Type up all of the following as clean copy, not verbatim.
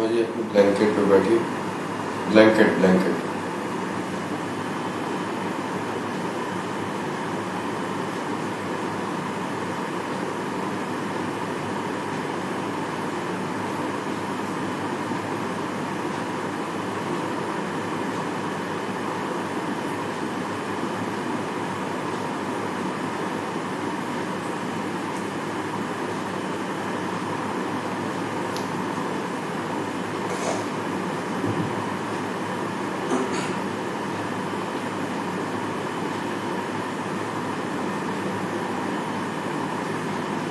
जी अपनी ब्लैंकेट पे बैठी। ब्लैंकेट ब्लैंकेट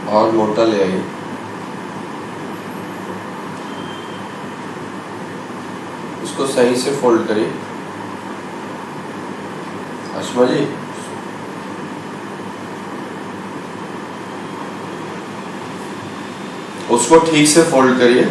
और मोटा ले आई। उसको सही से फोल्ड करिए आशमा जी। उसको ठीक से फोल्ड करिए।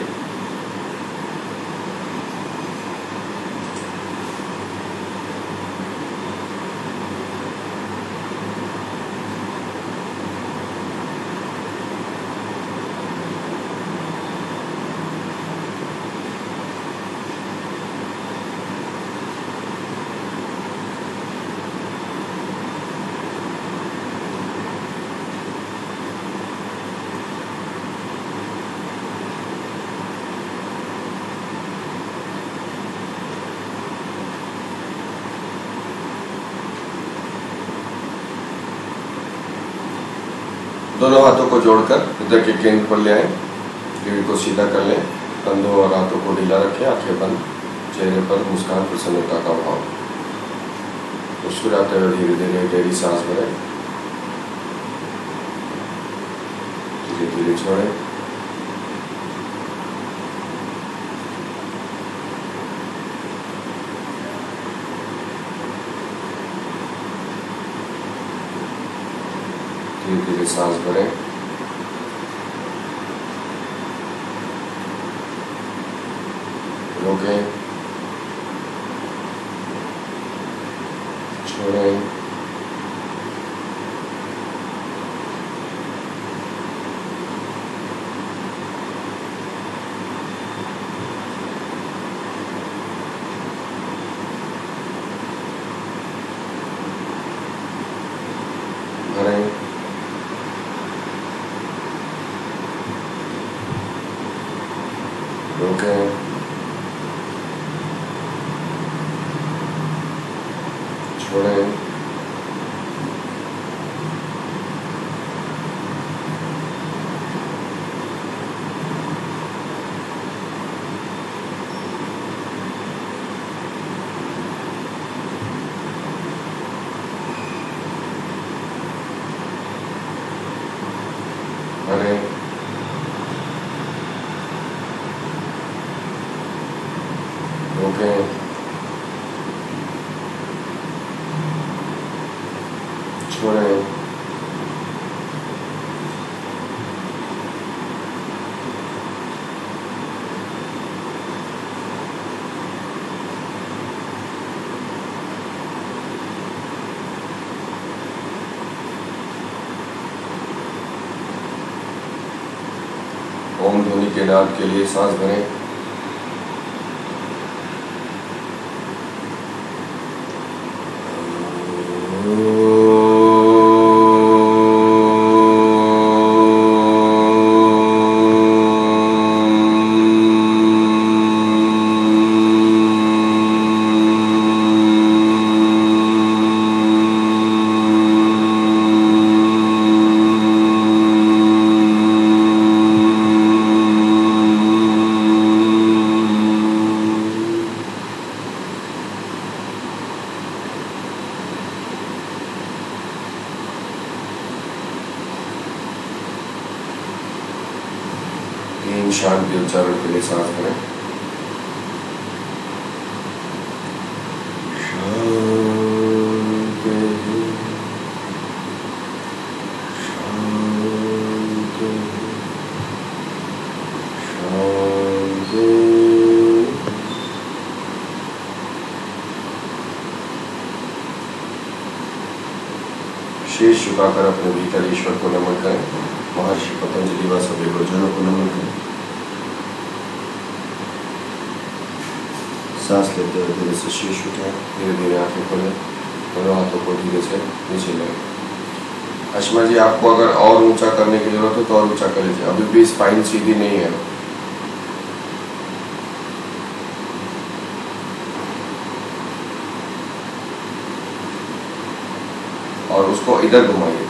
दोनों हाथों को जोड़कर हृदय के केंद्र पर ले आए। रीढ़ को सीधा कर लें। कंधों और हाथों को ढीला रखें। आंखें बंद। चेहरे पर मुस्कान प्रसन्नता का भाव। मुस्कुराते हुए धीरे धीरे गहरी सांस भरें। धीरे धीरे छोड़ें। धीरे धीरे सांस भरें। रोकें। छोड़ें। भरें। रोकें। छोड़ें। भरें। रोकें। छोड़ें। ओम ध्वनि के नाद के लिए सांस भरें। शांति उच्चारण के लिए सांस भरें। शीश झुकाकर अपने भीतर ईश्वर को नमन करें। महर्षि पतंजलि व सभी गुरुजनों को नमन करें। सांस लेते हुए धीरे से शीश उठाएं, धीरे धीरे आंखें खोलें, दोनों हाथों को धीरे से नीचे लें। अश्मा जी, आपको अगर और ऊंचा करने की जरूरत हो तो और ऊंचा कर लीजिए, अभी भी स्पाइन सीधी नहीं है। और उसको इधर घुमाइए,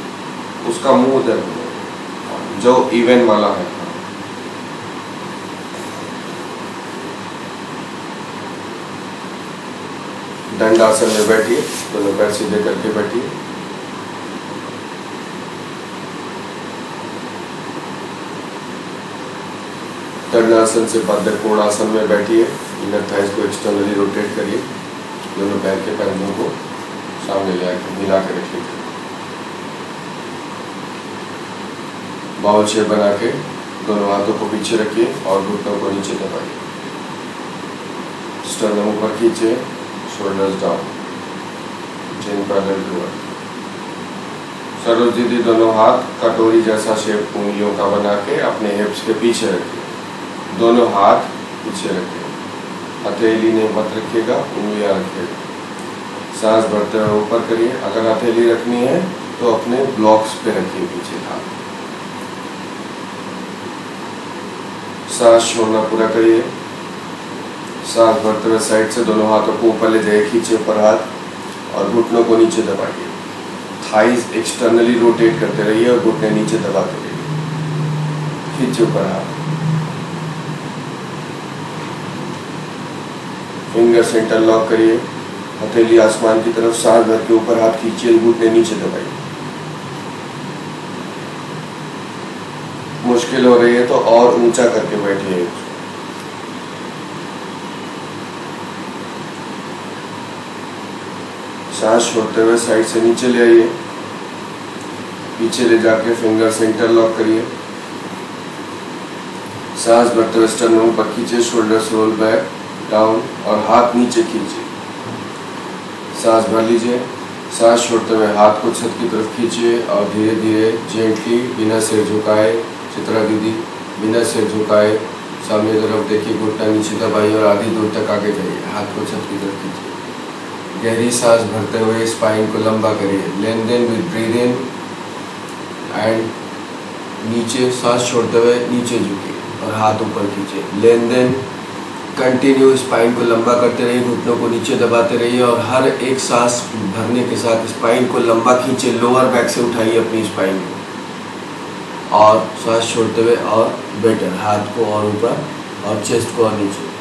उसका मुंह इधर घुमाइए, जो इवन वाला है। दंडासन में बैठिए, दोनों पैर सीधे करके बैठिए। दंडासन से बद्ध कोणासन में बैठिए, इनर थाइज को एक्सटर्नली रोटेट करिए, दोनों पैर के पैरों को सामने ले आकर मिला के रखिए। बाउल शेप बना के दोनों हाथों को पीछे रखिए और घुटनों को नीचे दबाइए। स्टर्नम ऊपर खींचे, shoulders down, chin parallel to earth. Saroj दीदी, दोनों हाथ कटोरी जैसा शेप उंगलियों का बना के अपने हिप्स के पीछे रखिए, दोनों हाथ पीछे रखिए, हथेली ने मत रखिएगा, उंगलियां रखिएगा। सांस भरते हुए ऊपर करिए, अगर हथेली रखनी है तो अपने ब्लॉक्स पे रखिए पीछे हाथ। सांस छोड़ना पूरा करिए। सांस भरते हुए साइड से दोनों हाथों को ऊपर ले जाइए, खींचे ऊपर हाथ और घुटनों को नीचे दबाइए। थाइज एक्सटर्नली रोटेट करते रहिए और घुटने नीचे दबाते रहिए, खींचे ऊपर हाथ। फिंगर से इंटरलॉक करिए, हथेली आसमान की तरफ, सांस भर के ऊपर हाथ खींचिए, घुटने नीचे दबाइए। मुश्किल हो रही है तो और ऊंचा करके बैठिए। सांस छोड़ते हुए साइड से नीचे ले आइए, पीछे ले जाके फिंगर से इंटरलॉक करिए। सांस भरते हुए स्टर्नम ऊपर खींचे, शोल्डर्स रोल बैक डाउन और हाथ नीचे खींचे। सांस भर लीजिए। सांस छोड़ते हुए हाथ को छत की तरफ खींचिए और धीरे धीरे जेंटली बिना सिर झुकाए, चित्रा दीदी बिना सिर झुकाए सामने तरफ देखिए, घुटना नीचे दबाइए और आधी दूर तक आगे जाइए, हाथ को छत की तरफ खींचिए। गहरी सांस भरते हुए स्पाइन को लंबा करिए, लेन then with breathe in and नीचे सांस छोड़ते हुए नीचे झुकिए और हाथ ऊपर खींचिए, लेन देन कंटिन्यू स्पाइन को लंबा करते रहिए, घुटनों को नीचे दबाते रहिए और हर एक सांस भरने के साथ स्पाइन को लंबा खींचे, लोअर बैक से उठाइए अपनी स्पाइन को और सांस छोड़ते हुए और बेटर, हाथ को और ऊपर और चेस्ट को और नीचे।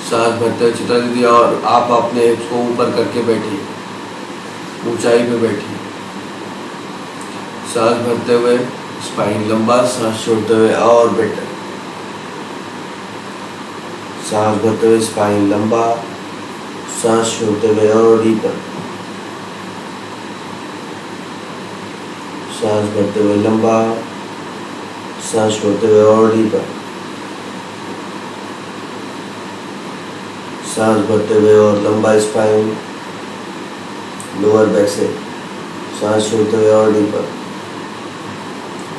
सांस भरते हुए चित्रा दीदी और आप अपने हिप्स को ऊपर करके बैठिए, ऊंचाई पे बैठिए। सांस भरते हुए स्पाइन लंबा, सांस छोड़ते हुए और बेटर। सांस भरते हुए स्पाइन लंबा, सांस छोड़ते हुए और डीपर। सांस भरते हुए लंबा, सांस छोड़ते हुए और डीपर। सांस भरते हुए और लंबा स्पाइन, लोअर बैक से सांस छोड़ते हुए और डीपर।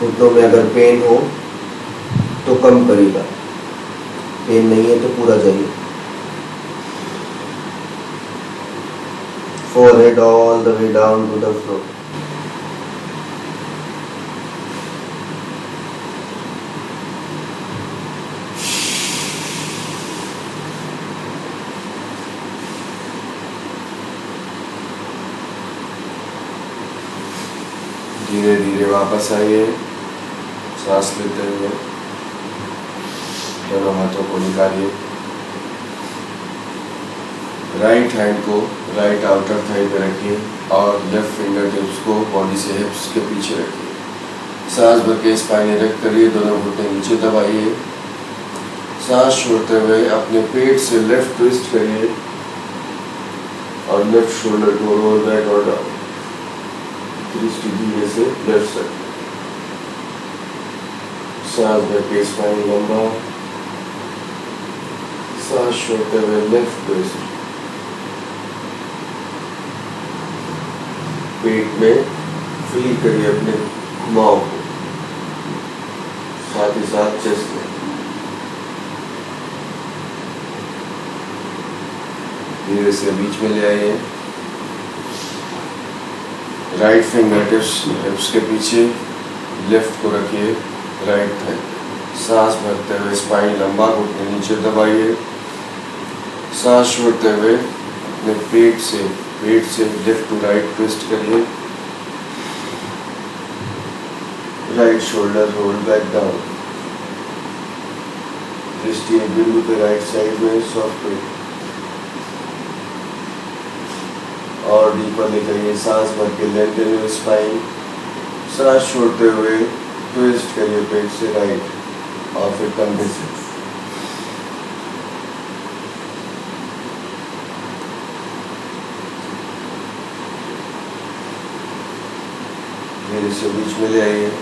घुटनों में अगर पेन हो तो कम करिएगा, पेन नहीं है तो पूरा जाइए। Forehead all the way down to the floor. धीरे धीरे वापस आइए, सांस लेते हुए दोनों हाथों को निकालिए। राइट हैंड को राइट आउटर थाई पे रखिए और लेफ्ट फिंगर टिप्स को बॉडी से हिप्स के पीछे रखिए। सांस भर के स्पाइन इरेक्ट करिए, दोनों घुटने नीचे दबाइए। सांस छोड़ते हुए अपने पेट से लेफ्ट ट्विस्ट करिए और लेफ्ट शोल्डर को रोल बैक और डाउन, दृष्टि धीरे से लेफ्ट साइड। सांस भर के स्पाइन लंबा, सांस छोड़ते हुए लेफ्ट ट्विस्ट। पेट में फील करिए अपने घुमाव को, साथ ही साथ चेस्ट में। धीरे से बीच में ले आइए। राइट फिंगर टिप्स हिप्स के पीछे, लेफ्ट को रखिए राइट थाई। सांस भरते हुए स्पाइन लंबा, घुटने नीचे दबाइए। सांस छोड़ते हुए अपने पेट से लेफ्ट टू राइट ट्विस्ट करिए। Right shoulder roll back down. दृष्टि बिंदु पे राइट साइड में सॉफ्ट में और डीपर लेकर ये सांस भर के लेंथन योर स्पाइन। सांस छोड़ते हुए ट्विस्ट करिए पेट से राइट और फिर कंधे से। धीरे से बीच में ले आइए।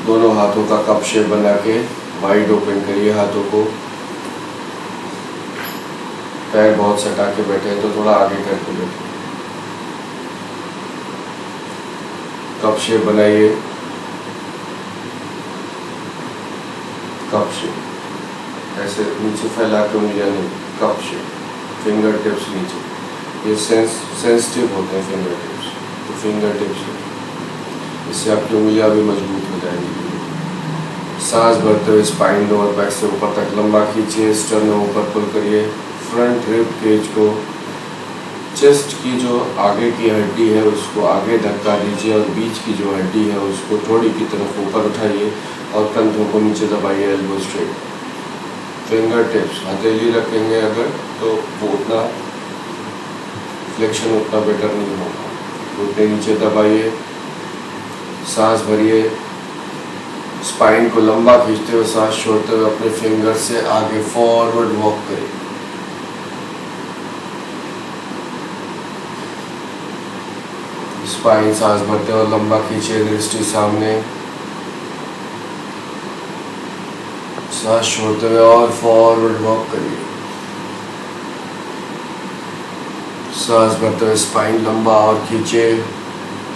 दोनों हाथों का कप शेप बना के वाइड ओपन करिए हाथों को। पैर बहुत सटा के बैठे हैं तो थोड़ा आगे करके बैठे। कप शेप बनाइए, कप शेप ऐसे नीचे फैला के उंगलियां नहीं, कप शेप। फिंगर टिप्स नीचे, ये सेंसिटिव होते हैं फिंगर टिप्स, तो फिंगर टिप्स इससे आपकी उंगलियां भी मजबूत हो जाएंगी। सांस भरते हुए स्पाइन लोअर बैक से ऊपर तक लंबा खींचिए। स्टर्नम ऊपर पुल करिए। फ्रंट रिब केज को, चेस्ट की जो आगे की हड्डी है उसको आगे धक्का दीजिए और बीच की जो हड्डी है उसको थोड़ी की तरफ ऊपर उठाइए और कंधों को नीचे दबाइए। Elbow straight. फिंगर टिप्स हथेली रखेंगे अगर तो वो उतना फ्लेक्शन उतना बेटर नहीं होगा। घुटने नीचे दबाइए। सांस भरिए। स्पाइन को लंबा खींचते हुए सांस छोड़ते हुए अपने फिंगर से आगे फॉरवर्ड वॉक करिए। स्पाइन सांस भरते हुए लंबा खींचिए, दृष्टि सामने। सांस छोड़ते हुए और फॉरवर्ड वॉक करिए। सांस भरते हुए स्पाइन लंबा और खींचे।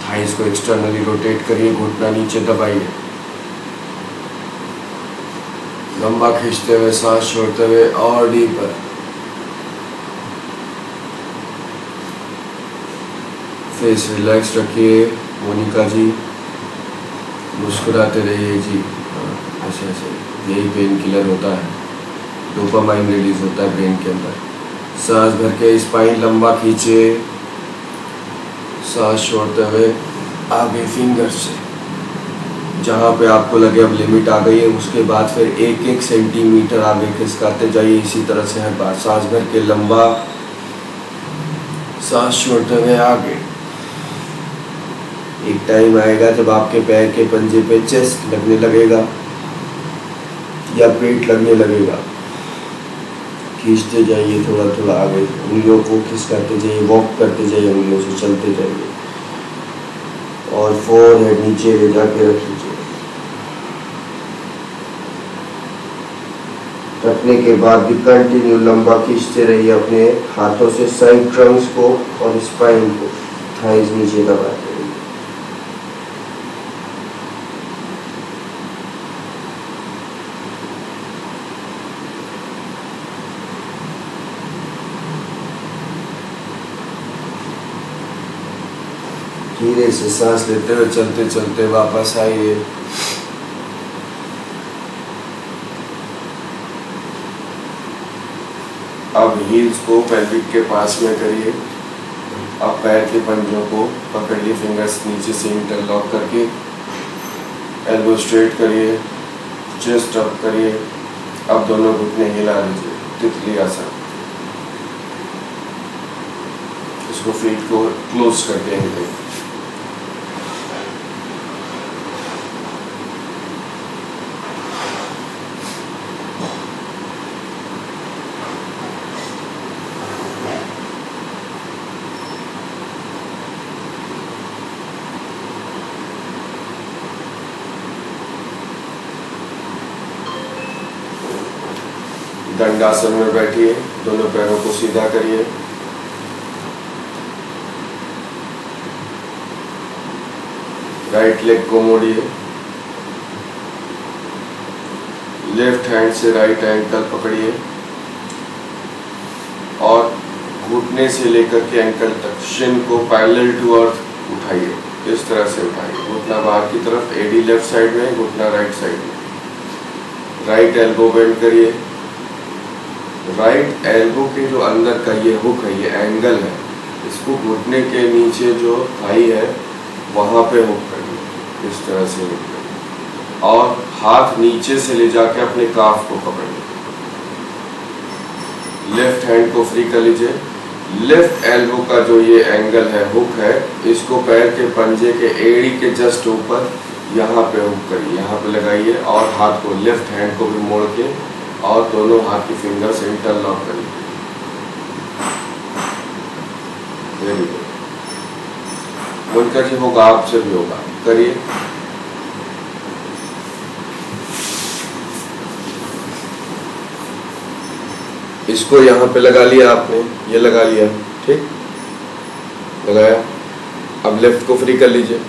थाइस को एक्सटर्नली रोटेट करिए। घुटना नीचे दबाइए। लंबा खींचते हुए सांस छोड़ते हुए और डीपर। फेस रिलैक्स रखिए। मोनिका जी मुस्कुराते रहिए जी। ऐसे ऐसे यही पेन किलर होता है, डोपामाइन रिलीज होता है ब्रेन के अंदर। सांस भर के स्पाइन लंबा खींचे। सांस छोड़ते हुए आगे फिंगर से जहाँ पे आपको लगे अब लिमिट आ गई है उसके बाद फिर 1-1 सेंटीमीटर आगे खिसकाते जाइए। इसी तरह से हर बार सांस भर के लंबा, सांस छोड़ते हुए आगे। एक टाइम आएगा जब आपके पैर के पंजे पे चेस्ट लगने लगेगा या पेट लगने लगेगा। खींचते जाइए थोड़ा थोड़ा आगे, उंगलियों को खिसकाते जाइए, वॉक करते जाइए, उंगलियों से चलते जाइए और फोरहेड नीचे ले जाके रख लीजिए। रखने के बाद भी कंटिन्यू लंबा खींचते रहिए अपने हाथों से साइड ट्रंक्स को और स्पाइन को। थाइज नीचे दबाते रहिए। धीरे से सांस लेते हुए चलते चलते वापस आइए। अब हील्स को पेल्विक के पास में करिए। अब पैर के पंजों को पकड़िए, फिंगर्स नीचे से इंटरलॉक करके। एल्बो स्ट्रेट करिए, चेस्ट अप करिए। अब दोनों घुटने हिला लीजिए, तितली आसन। इसको फीट को क्लोज करके हिले। दंडासन में बैठिए, दोनों पैरों को सीधा करिए। राइट लेग को मोड़िए। लेफ्ट हैंड से राइट एंकल पकड़िए और घुटने से लेकर के एंकल तक शिन को पैरेलल टू अर्थ उठाइए। इस तरह से उठाइए, घुटना बाहर की तरफ, एडी लेफ्ट साइड में, घुटना राइट साइड में। राइट एल्बो बेंड करिए। राइट एल्बो के जो अंदर का ये हुक है, ये एंगल है, इसको घुटने के नीचे जो थाई है वहाँ पे हुक करिए। इस तरह से हुक करिए और हाथ नीचे से ले जाके अपने काफ को पकड़िए। लेफ्ट हैंड को फ्री कर लीजिए। लेफ्ट एल्बो का जो ये एंगल है, हुक है, इसको पैर के पंजे के एड़ी के जस्ट ऊपर यहाँ पे हुक करिए, यहाँ पे लगाइए और हाथ को, लेफ्ट हैंड को भी मोड़ के और दोनों हाथ की फिंगर से इंटरलॉक करिए। Very good. मोनिका जी होगा, आपसे भी होगा, करिए। इसको यहाँ पे लगा लिया आपने, ये लगा लिया, ठीक, लगाया। अब लेफ्ट को फ्री कर लीजिए।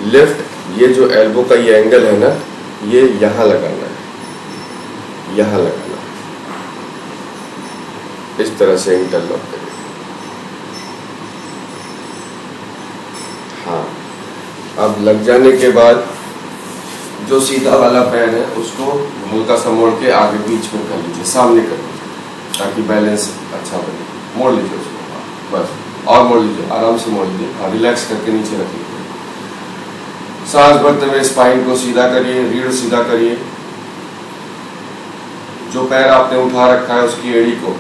लेफ्ट, ये जो एल्बो का ये एंगल है ना, ये यहाँ लगाना है, यहाँ लगाना है। इस तरह से इंटरलॉक करिए। हाँ, अब लग जाने के बाद जो सीधा वाला पैर है उसको हल्का सा मोड़ के आगे बीच में कर लीजिए, सामने कर लीजिए, ताकि बैलेंस अच्छा बने। मोड़ लीजिए उसको, बस, और मोड़ लीजिए, आराम से मोड़ लीजिए। हाँ, रिलैक्स करके नीचे रख लीजिए। सांस भरते हुए स्पाइन को सीधा करिए, रीढ़ सीधा करिए। जो पैर आपने उठा रखा है उसकी एड़ी को,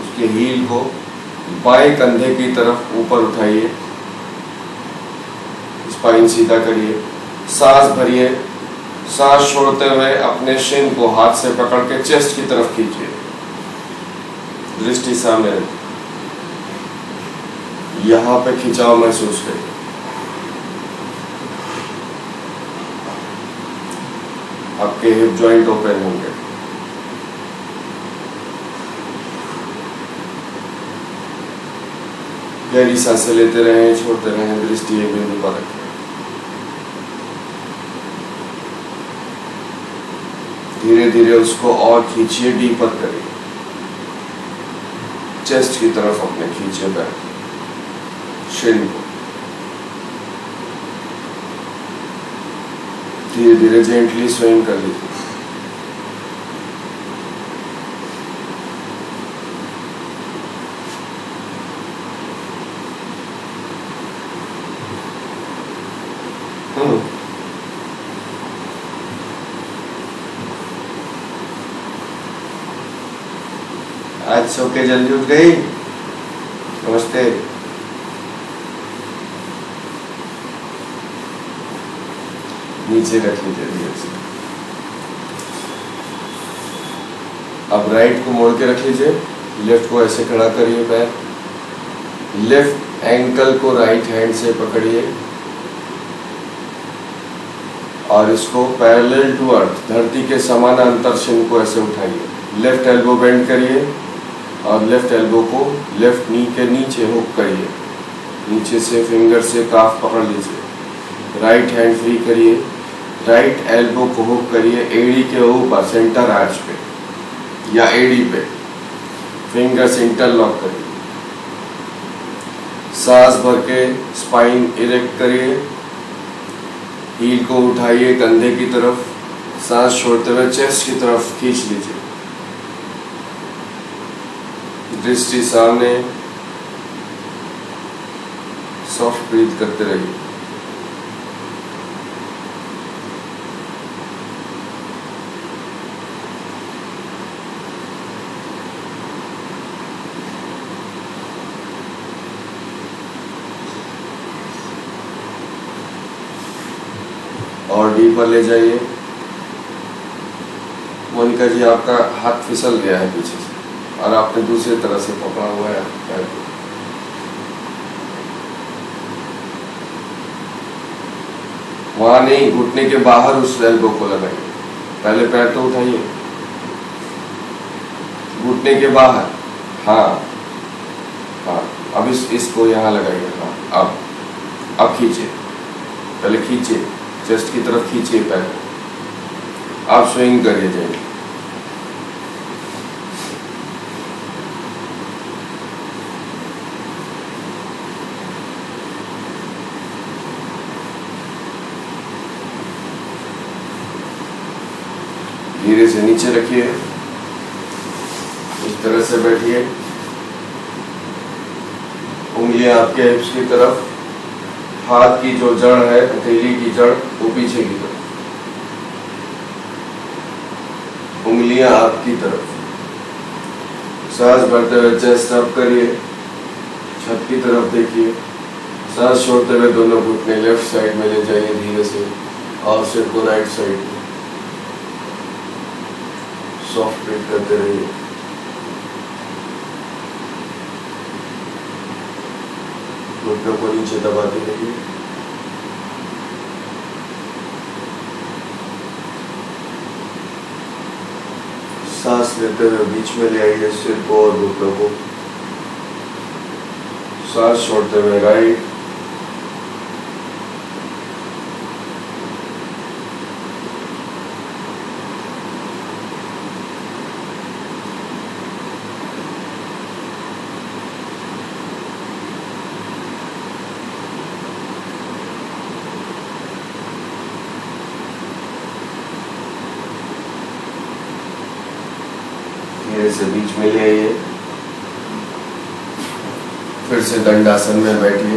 उसके हील को बाएं कंधे की तरफ ऊपर उठाइए, स्पाइन सीधा करिए। सांस भरिए, सांस छोड़ते हुए अपने शिन को हाथ से पकड़ के चेस्ट की तरफ खींचिए, दृष्टि सामने रखिए। यहां पे खिंचाव महसूस करिए। आपके हिप जॉइंट ओपन होंगे। गहरी सांसें लेते रहें, छोड़ते रहें, दृष्टि एक बिंदु पर रखें। धीरे धीरे उसको और खींचिए, डीपर करिए, चेस्ट की तरफ अपने खींचिए पैर, शिन को धीरे धीरे जेंटली स्विंग कर लीजिए। आज सो के जल्दी उठ गई। नमस्ते। नीचे रख लीजिए धीरे से। अब राइट को मोड़ के रख लीजिए, लेफ्ट को ऐसे खड़ा करिए पैर। लेफ्ट एंकल को राइट हैंड से पकड़िए और इसको पैरेलल टू अर्थ, धरती के समानांतर शिन को ऐसे उठाइए। लेफ्ट एल्बो बेंड करिए और लेफ्ट एल्बो को लेफ्ट नी के नीचे हुक करिए, नीचे से फिंगर से काफ पकड़ लीजिए। राइट हैंड फ्री करिए, राइट एल्बो को हुक करिए एड़ी के ऊपर, सेंटर आर्च पे या एड़ी पे, फिंगर से इंटरलॉक करिए। सांस भर के स्पाइन इरेक्ट करिए, हील को उठाइए कंधे की तरफ, सांस छोड़ते हुए चेस्ट की तरफ खींच लीजिए। दृष्टि सामने, सॉफ्ट ब्रीथ करते रहिए। और डीपर ले जाइए। मोनिका जी, आपका हाथ फिसल गया है पीछे से और आपने दूसरी तरह से पकड़ा हुआ है पैर को। वहां नहीं, घुटने के बाहर उस एल्बो को लगाइए। पहले पैर तो उठाइए, घुटने के बाहर। हाँ हाँ, अब इसको यहाँ लगाइए। हाँ, अब खींचिए, पहले खींचिए, चेस्ट की तरफ खींचिए पैर को। आप स्विंग करिए जाइए। धीरे से नीचे रखिए, इस तरह से बैठिए, उंगलियां आपके हिप्स की तरफ, हाथ की जो जड़ है, हथेली की जड़ वो पीछे की तरफ, उंगलियां आपकी तरफ। सांस भरते हुए चेस्ट अप करिए, छत की तरफ देखिए। सांस छोड़ते हुए दोनों घुटने लेफ्ट साइड में ले जाइए धीरे से, और सिर को राइट साइड में सॉफ्ट ब्रीथ करते रहिए। घुटनों को नीचे दबाते रहिए। सांस लेते हुए बीच में ले आइए सिर को और घुटनों को। सांस छोड़ते हुए राइट, धीरे से बीच में ले आइए। फिर से दंडासन में बैठिए।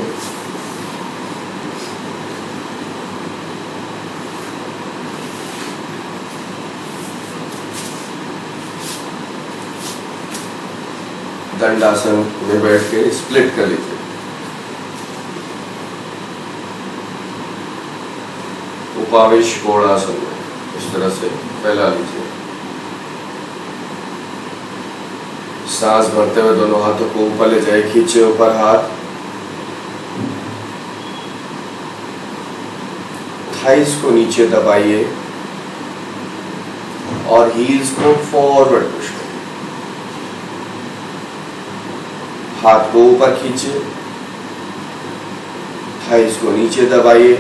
दंडासन में बैठ के स्प्लिट कर लीजिए। उपावेश कोणासन में इस तरह से फैला लीजिए। सांस भरते हुए दोनों हाथों को ऊपर ले जाए, खींचे ऊपर हाथ, थाइस को नीचे दबाइए और हील्स को फॉरवर्ड पुश करिए। हाथ को ऊपर खींचिए, थाइस को नीचे दबाइए,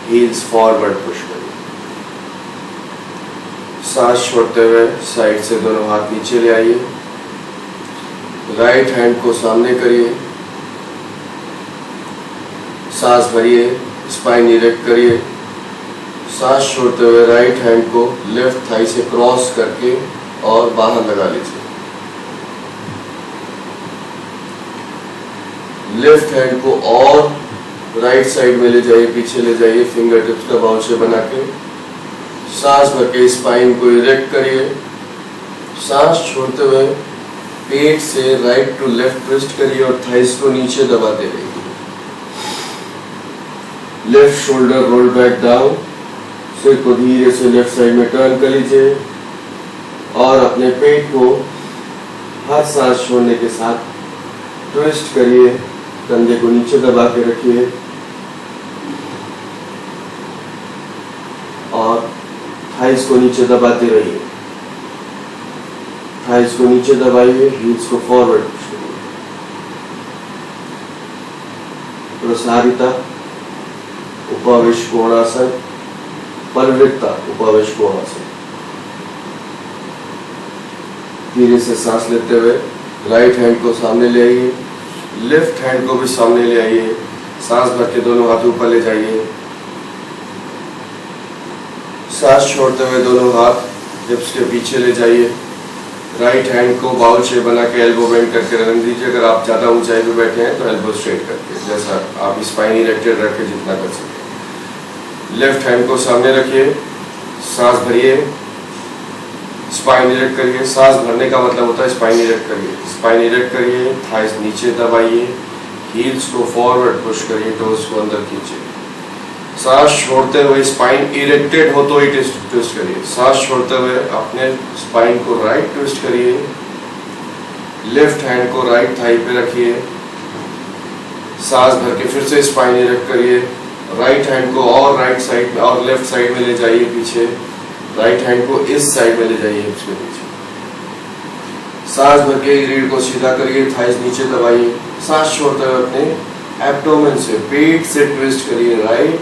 हील्स फॉरवर्ड पुश करिए। सांस छोड़ते हुए साइड से दोनों हाथ नीचे ले आइए। राइट हैंड को सामने करिए, सांस भरिए, स्पाइन इरेक्ट करिए। सांस छोड़ते हुए राइट हैंड को लेफ्ट थाई से क्रॉस करके और बाहर लगा लीजिए। लेफ्ट हैंड को और राइट साइड में ले जाइए, पीछे ले जाइए, फिंगर टिप्स का बाउल शेप बना के। सांस भर के स्पाइन को इरेक्ट करिए। सांस छोड़ते हुए पेट से राइट टू लेफ्ट ट्विस्ट करिए और थाइस को नीचे दबाते रहिए। Left shoulder roll back down, सिर को धीरे से लेफ्ट साइड में टर्न कर लीजिए और अपने पेट को हर सांस छोड़ने के साथ ट्विस्ट करिए। कंधे को नीचे दबा के रखिए और थाइस को नीचे दबाते रहिए। थाइस को नीचे दबाइए, हील्स को फॉरवर्ड पुश करिए। प्रसारिता उपावेश कोणासन, परिवृत्ता उपावेश कोणासन। धीरे से सांस लेते हुए राइट हैंड को सामने ले आइए, लेफ्ट हैंड को भी सामने ले आइए। सांस भर के दोनों हाथ ऊपर ले जाइए। सांस छोड़ते हुए दोनों हाथ हिप्स के पीछे ले जाइए। राइट हैंड को बाउल शेप बना के एल्बो बेंड करके रख दीजिए। अगर आप ज़्यादा ऊंचाई पे बैठे हैं तो एल्बो स्ट्रेट करके, जैसा आप स्पाइन इरेक्टेड रख के जितना कर सकें। लेफ्ट हैंड को सामने रखिए, सांस भरिए, स्पाइन इरेक्ट करिए। सांस भरने का मतलब होता है स्पाइन इरेक्ट करिए। स्पाइन इरेक्ट करिए, थाइस नीचे दबाइए, हील्स को फॉरवर्ड पुश करिए, टोस को अंदर खींचिए। सांस छोड़ते हुए स्पाइन इरेक्टेड हो तो ही ट्विस्ट करिए। सांस छोड़ते हुए अपने स्पाइन को राइट ट्विस्ट करिए। लेफ्ट हैंड को राइट थाई पे रखिए। सांस भर के फिर से स्पाइन इरेक्ट करिए। राइट हैंड को और राइट साइड में और लेफ्ट साइड में ले जाइए पीछे। राइट हैंड को इस साइड में ले जाइए हिप्स के नीचे। सांस भर के रीढ़ को सीधा करिए, थाइस नीचे दबाइए। सांस छोड़ते हुए अपने एब्डोमेन से, पेट से ट्विस्ट करिए राइट,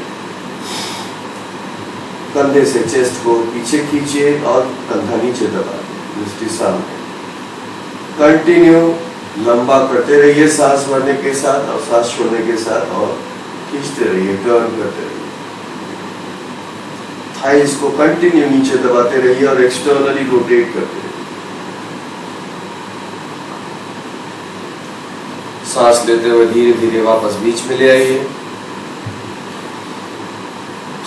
कंधे से चेस्ट को पीछे खींचिए और कंधा नीचे दबा दृष्टि सामने। कंटिन्यू लंबा करते रहिए सांस भरने के साथ और सांस छोड़ने के साथ, और खींचते रहिए, टर्न करते रहिए। थाइस को कंटिन्यू नीचे दबाते रहिए और एक्सटर्नली रोटेट करते रहिए। सांस लेते हुए धीरे धीरे वापस बीच में ले आइए।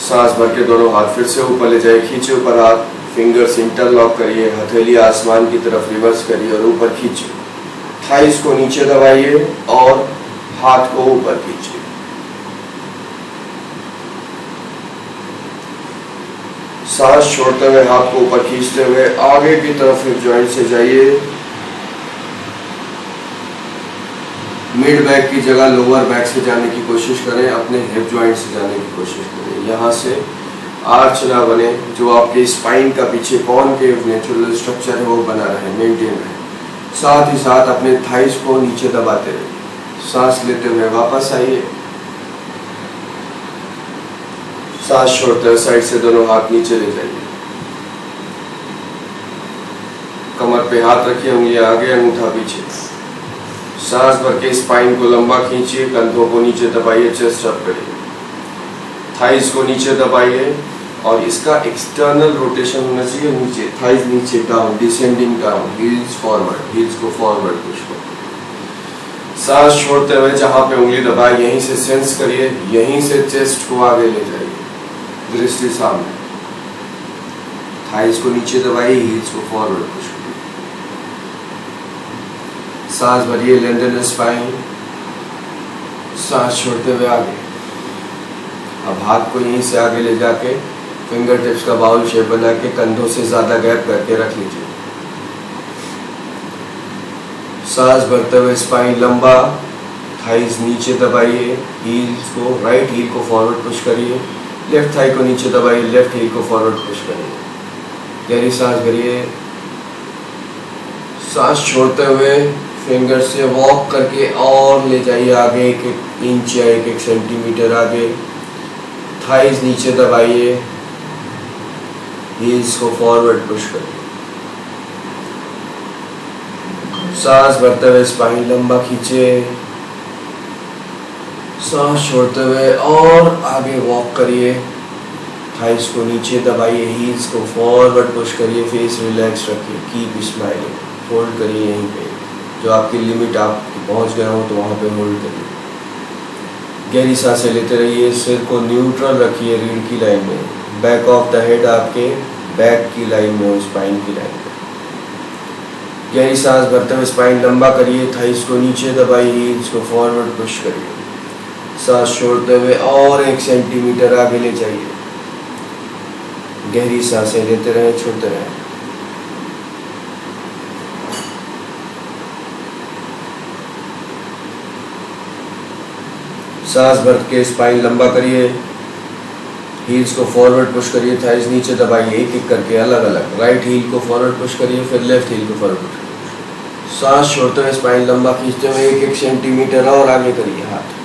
सांस भर के दोनों हाथ फिर से ऊपर ले जाइए, खींचे ऊपर हाथ, फिंगर्स इंटरलॉक करिए, हथेली आसमान की तरफ रिवर्स करिए और ऊपर खींचिए। थाइस को नीचे दबाइए और हाथ को ऊपर खींचिए। सांस छोड़ते हुए हाथ को ऊपर खींचते हुए आगे की तरफ हिप जॉइंट से जाइए। मिड बैक की जगह लोअर बैक से जाने की कोशिश करें, अपने हिप जॉइंट से जाने की कोशिश करें। यहाँ से आर्च ना बने, जो आपके स्पाइन का पीछे कॉनकेव नेचुरल स्ट्रक्चर है वो बना रहे, मेंटेन रहे। साथ ही साथ अपने थाइस को नीचे दबाते रहिए। सांस लेते हुए वापस आइए। सांस छोड़ते हुए साइड से दोनों हाथ नीचे ले जाइए। कमर पे हाथ रखिए, उंगलियां आगे, अंगूठा पीछे। सांस भर के स्पाइन को लंबा खींचिए, कंधों को नीचे दबाइए, चेस्ट अप करिए, थाइस को नीचे दबाइए और इसका एक्सटर्नल रोटेशन होना चाहिए नीचे, थाइस नीचे down, descending down, heels forward, heels को फॉरवर्ड पुश करो। सांस छोड़ते हुए जहां पे उंगली दबाए यहीं से सेंस करिए, यहीं से चेस्ट को आगे ले जाइए, दृष्टि सामने। थाइस को नीचे दबाइए, हील्स को फॉरवर्ड पुश करिए। सांस भरिए, लेंथन स्पाइन। सांस छोड़ते हुए आगे। अब हाथ को यहीं से आगे ले जाके फिंगर टिप्स का बाउल शेप बना के कंधों से ज्यादा गैप करके रख लीजिए। सांस भरते हुए स्पाइन लंबा, थाइस नीचे दबाइए, हील्स को, राइट हील को फॉरवर्ड पुश करिए, लेफ्ट थाई को नीचे दबाइए, लेफ्ट हील को फॉरवर्ड पुश करिए। गहरी सांस भरिए। सांस छोड़ते हुए फिंगर से वॉक करके और ले जाइए आगे, 1 इंच या 1 सेंटीमीटर आगे। थाइस नीचे दबाइए, हील्स को फॉरवर्ड पुश करिए। सांस भरते हुए स्पाइन लंबा खींचे। सांस छोड़ते हुए और आगे वॉक करिए, थाइस को नीचे दबाइए, हील्स को फॉरवर्ड पुश करिए, फेस रिलैक्स रखिए, कीप स्माइलिंग, होल्ड करिए यहीं पे, जो आपकी लिमिट आप पहुंच गए हो तो वहां पे होल्ड करिए। गहरी सांसें लेते रहिए, सिर को न्यूट्रल रखिए रीढ़ की लाइन में, बैक ऑफ द हेड आपके बैक की लाइन में हो, स्पाइन की लाइन में। गहरी सांस भरते हुए स्पाइन लंबा करिए, थाइस को नीचे दबाइए, हील्स को फॉरवर्ड पुश करिए। सांस छोड़ते हुए और 1 सेंटीमीटर आगे ले जाइए। गहरी सांसें लेते रहें, छोड़ते रहें। सांस भर के स्पाइन लंबा करिए, हील्स को फॉरवर्ड पुश करिए, थाइस नीचे दबाइए, एक एक करके अलग अलग। राइट हील को फॉरवर्ड पुश करिए, फिर लेफ्ट हील को फॉरवर्ड पुश करिए। सांस छोड़ते हुए स्पाइन लंबा खींचते हुए 1 सेंटीमीटर और आगे करिए हाथ।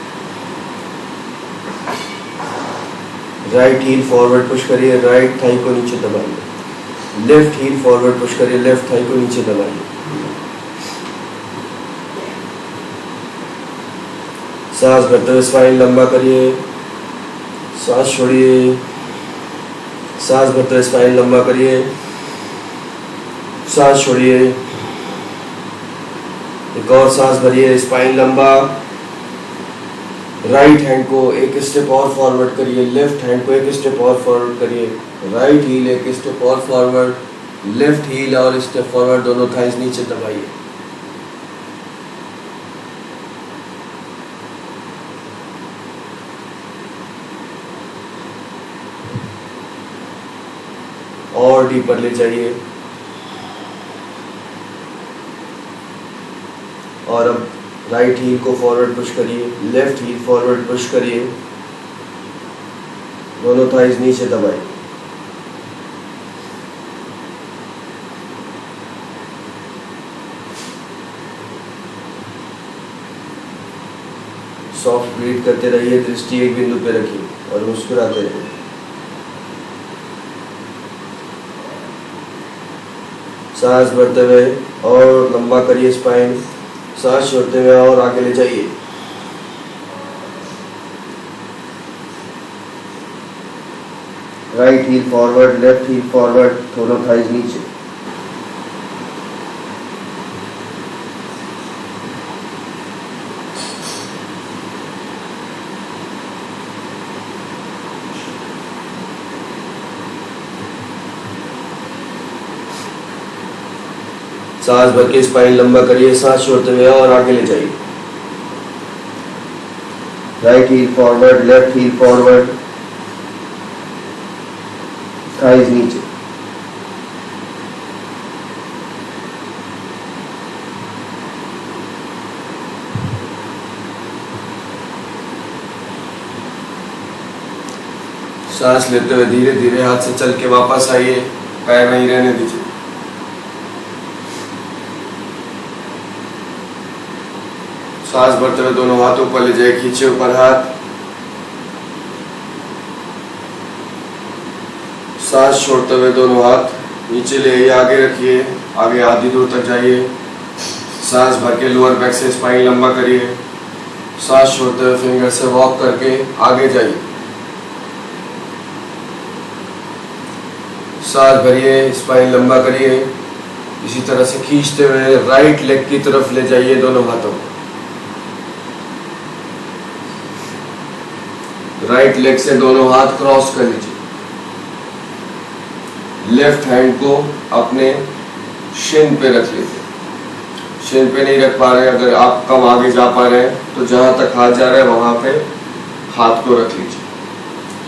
राइट हील फॉरवर्ड पुश करिए, राइट थाई को नीचे दबाइए। लेफ्ट हील फॉरवर्ड पुश करिए, लेफ्ट थाई को नीचे दबाइए। सांस भरते हुए स्पाइन लंबा करिए, सांस छोड़िए। सांस भरते हुए स्पाइन लंबा करिए, सांस छोड़िए। एक और सांस भरिए, स्पाइन लंबा। राइट हैंड को 1 स्टेप और फॉरवर्ड करिए, लेफ्ट हैंड को 1 स्टेप और फॉरवर्ड करिए। राइट हील 1 स्टेप और फॉरवर्ड, लेफ्ट हील और स्टेप फॉरवर्ड, दोनों थाइस नीचे दबाइए। और डीपर ले जाइए। और अब राइट हील को फॉरवर्ड पुश करिए, लेफ्ट हील फॉरवर्ड पुश करिए, दोनों थाइस नीचे दबाइए। सॉफ्ट ब्रीथ करते रहिए, दृष्टि एक बिंदु पे रखिए और मुस्कुराते रहिए। सांस भरते हुए और लंबा करिए स्पाइन, सांस छोड़ते हुए और आगे ले जाइए। Right heel forward, left heel forward, दोनों थाइज नीचे। सांस भर के स्पाइन लंबा करिए, सांस छोड़ते हुए और आगे ले जाइए। Right heel forward, left heel forward, thighs नीचे। सांस लेते हुए धीरे धीरे हाथ से चल के वापस आइए, पैर वहीं रहने दीजिए। सांस भरते हुए दोनों हाथ ऊपर ले जाए, खींचे ऊपर हाथ। सांस छोड़ते हुए दोनों हाथ नीचे ले आइए, आगे रखिए, आगे आधी दूर तक जाइए। सांस भर के लोअर बैक से स्पाइन लंबा करिए, सांस छोड़ते हुए फिंगर से वॉक करके आगे जाइए। सांस भरिए, स्पाइन लंबा करिए, इसी तरह से खींचते हुए राइट लेग की तरफ ले जाइए दोनों हाथों को। राइट लेग से दोनों हाथ क्रॉस कर लीजिए। लेफ्ट हैंड को अपने शिन पे रख लीजिए। शिन पे नहीं रख पा रहे, अगर आप कम आगे जा पा रहे हैं तो जहां तक हाथ जा रहा है वहां पे हाथ को रख लीजिए।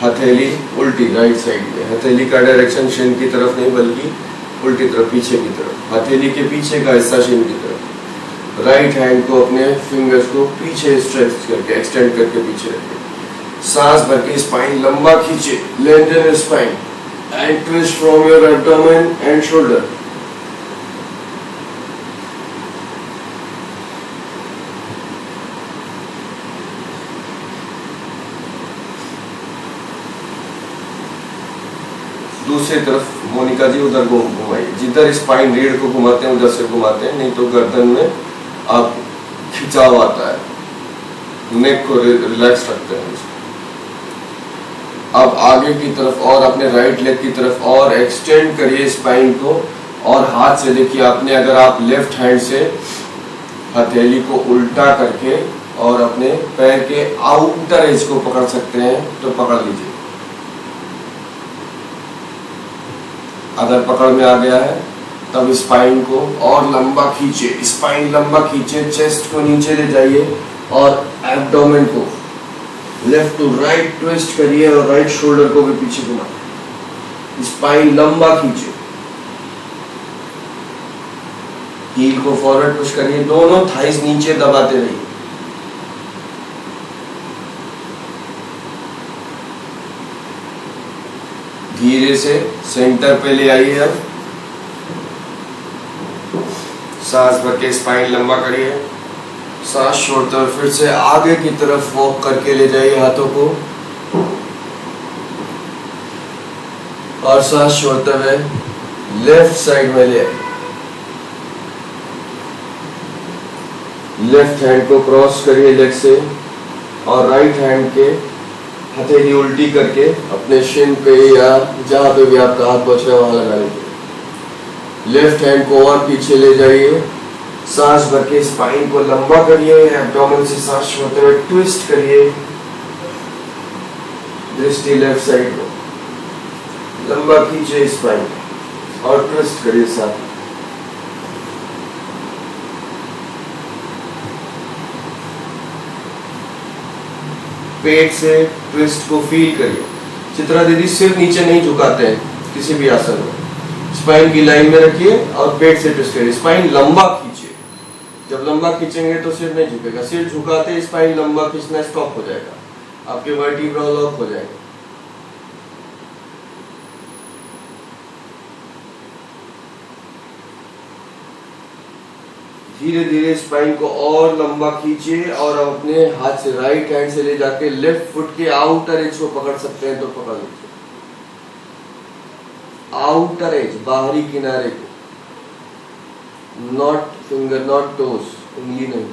हथेली उल्टी राइट साइड में, हथेली का डायरेक्शन शिन की तरफ नहीं बल्कि उल्टी तरफ, पीछे की तरफ। हथेली के पीछे का हिस्सा शिन की तरफ। राइट हैंड को अपने फिंगर्स को पीछे स्ट्रेच करके, एक्सटेंड करके पीछे रखिए। सांस भर के स्पाइन लंबा खींचे, lengthen your spine and twist from your abdomen and shoulder. दूसरी तरफ मोनिका जी उधर घुमाइए, जिधर स्पाइन रीढ़ को घुमाते हैं उधर से घुमाते हैं, नहीं तो गर्दन में आप खिंचाव आता है, नेक को रिलैक्स रखते हैं। अब आगे की तरफ और अपने राइट लेग की तरफ और एक्सटेंड करिए स्पाइन को, और हाथ से देखिए आपने, अगर आप लेफ्ट हैंड से हथेली को उल्टा करके और अपने पैर के आउटर एज को पकड़ सकते हैं तो पकड़ लीजिए। अगर पकड़ में आ गया है तब स्पाइन को और लंबा खींचे, स्पाइन लंबा खींचे, चेस्ट को नीचे ले जाइए और एब्डोमेन को लेफ्ट टू राइट ट्विस्ट करिए और राइट शोल्डर को भी पीछे घुमाइए। स्पाइन लंबा खींचे, हील को फॉरवर्ड पुश करिए, दोनों थाइस नीचे दबाते रहिए। धीरे से सेंटर पे ले आइए। अब सांस भर के स्पाइन लंबा करिए, सांस छोड़ते हुए फिर से आगे की तरफ वॉक करके ले जाइए हाथों को, और सांस छोड़ते हुए लेफ्ट साइड में ले आइए। लेफ्ट हैंड को क्रॉस करिए लेग से, और राइट हैंड के हथेली उल्टी करके अपने शिन पे या जहां पे भी आपका हाथ पहुंच रहा है वहां लगा लीजिए। लेफ्ट हैंड को और पीछे ले जाइए, सांस भर के स्पाइन को लंबा करिए, एब्डोमेन से सांस छोड़ते हुए ट्विस्ट करिए, दृष्टि लेफ्ट साइड को लंबा खींचे स्पाइन और ट्विस्ट करिए साथ। पेट से ट्विस्ट को फील करिए। चित्रा दीदी सिर नीचे नहीं झुकाते हैं किसी भी आसन में, स्पाइन की लाइन में रखिए और पेट से ट्विस्ट करिए। स्पाइन लंबा खींचिए, जब लंबा खींचेंगे तो सिर नहीं झुकेगा। सिर झुकाते स्पाइन लंबा खींचना स्टॉप हो जाएगा, आपके वर्टिब्रा लॉक हो जाएंगे। धीरे धीरे स्पाइन को और लंबा खींचिए, और अपने हाथ से राइट हैंड से ले जाके लेफ्ट फुट के आउटर एज को पकड़ सकते हैं तो पकड़ लीजिए। आउटर एज, बाहरी किनारे को नॉट फिंगर, नॉट टोस, उंगली नहीं।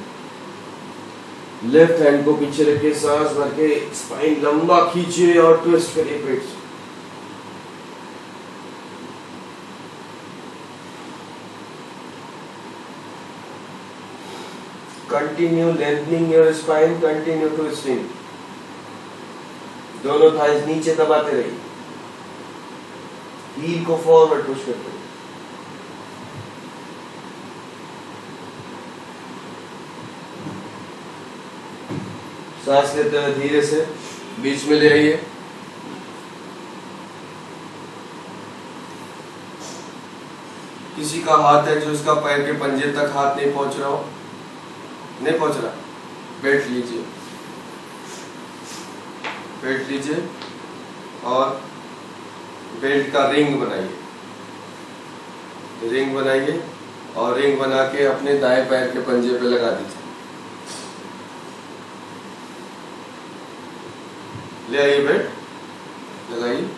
लेफ्ट हैंड को पीछे रखे, सांस भर के स्पाइन लंबा खींचिए और ट्विस्ट करिए पेट से। Continue lengthening your spine, continue twisting. दोनों थाइज नीचे दबाते रहिए, हील को फॉरवर्ड पुश करते रहिए। सांस लेते हुए धीरे से बीच में ले आइए। किसी का हाथ है जो उसका पैर के पंजे तक हाथ नहीं पहुंच रहा हो, नहीं पहुंच रहा, बैठ लीजिए, बैठ लीजिए और बेल्ट का रिंग बनाइए, रिंग बनाइए और रिंग बना के अपने दाएं पैर के पंजे पे लगा दीजिए। ले आइए, बेल्ट लगाइए।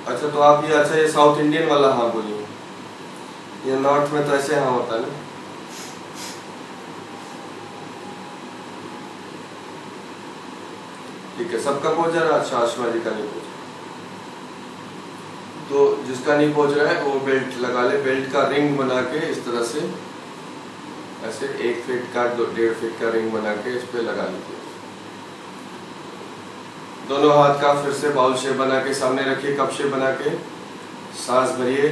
अच्छा तो आप ये, अच्छा ये साउथ इंडियन वाला हाँ बोलिए, ये नॉर्थ में तो ऐसे हाँ होता है ना। ठीक है, सबका पहुंच जा रहा है। अच्छा, आशमा जी का नहीं पहुंच, तो जिसका नहीं पहुंच रहा है वो बेल्ट लगा ले। बेल्ट का रिंग बना के इस तरह से ऐसे 1 फीट का 1.5 फीट का रिंग बना के इस पे लगा लीजिए। दोनों हाथ का फिर से बाउल शेप बना के सामने रखिए, कप शेप बना के। सांस भरिए,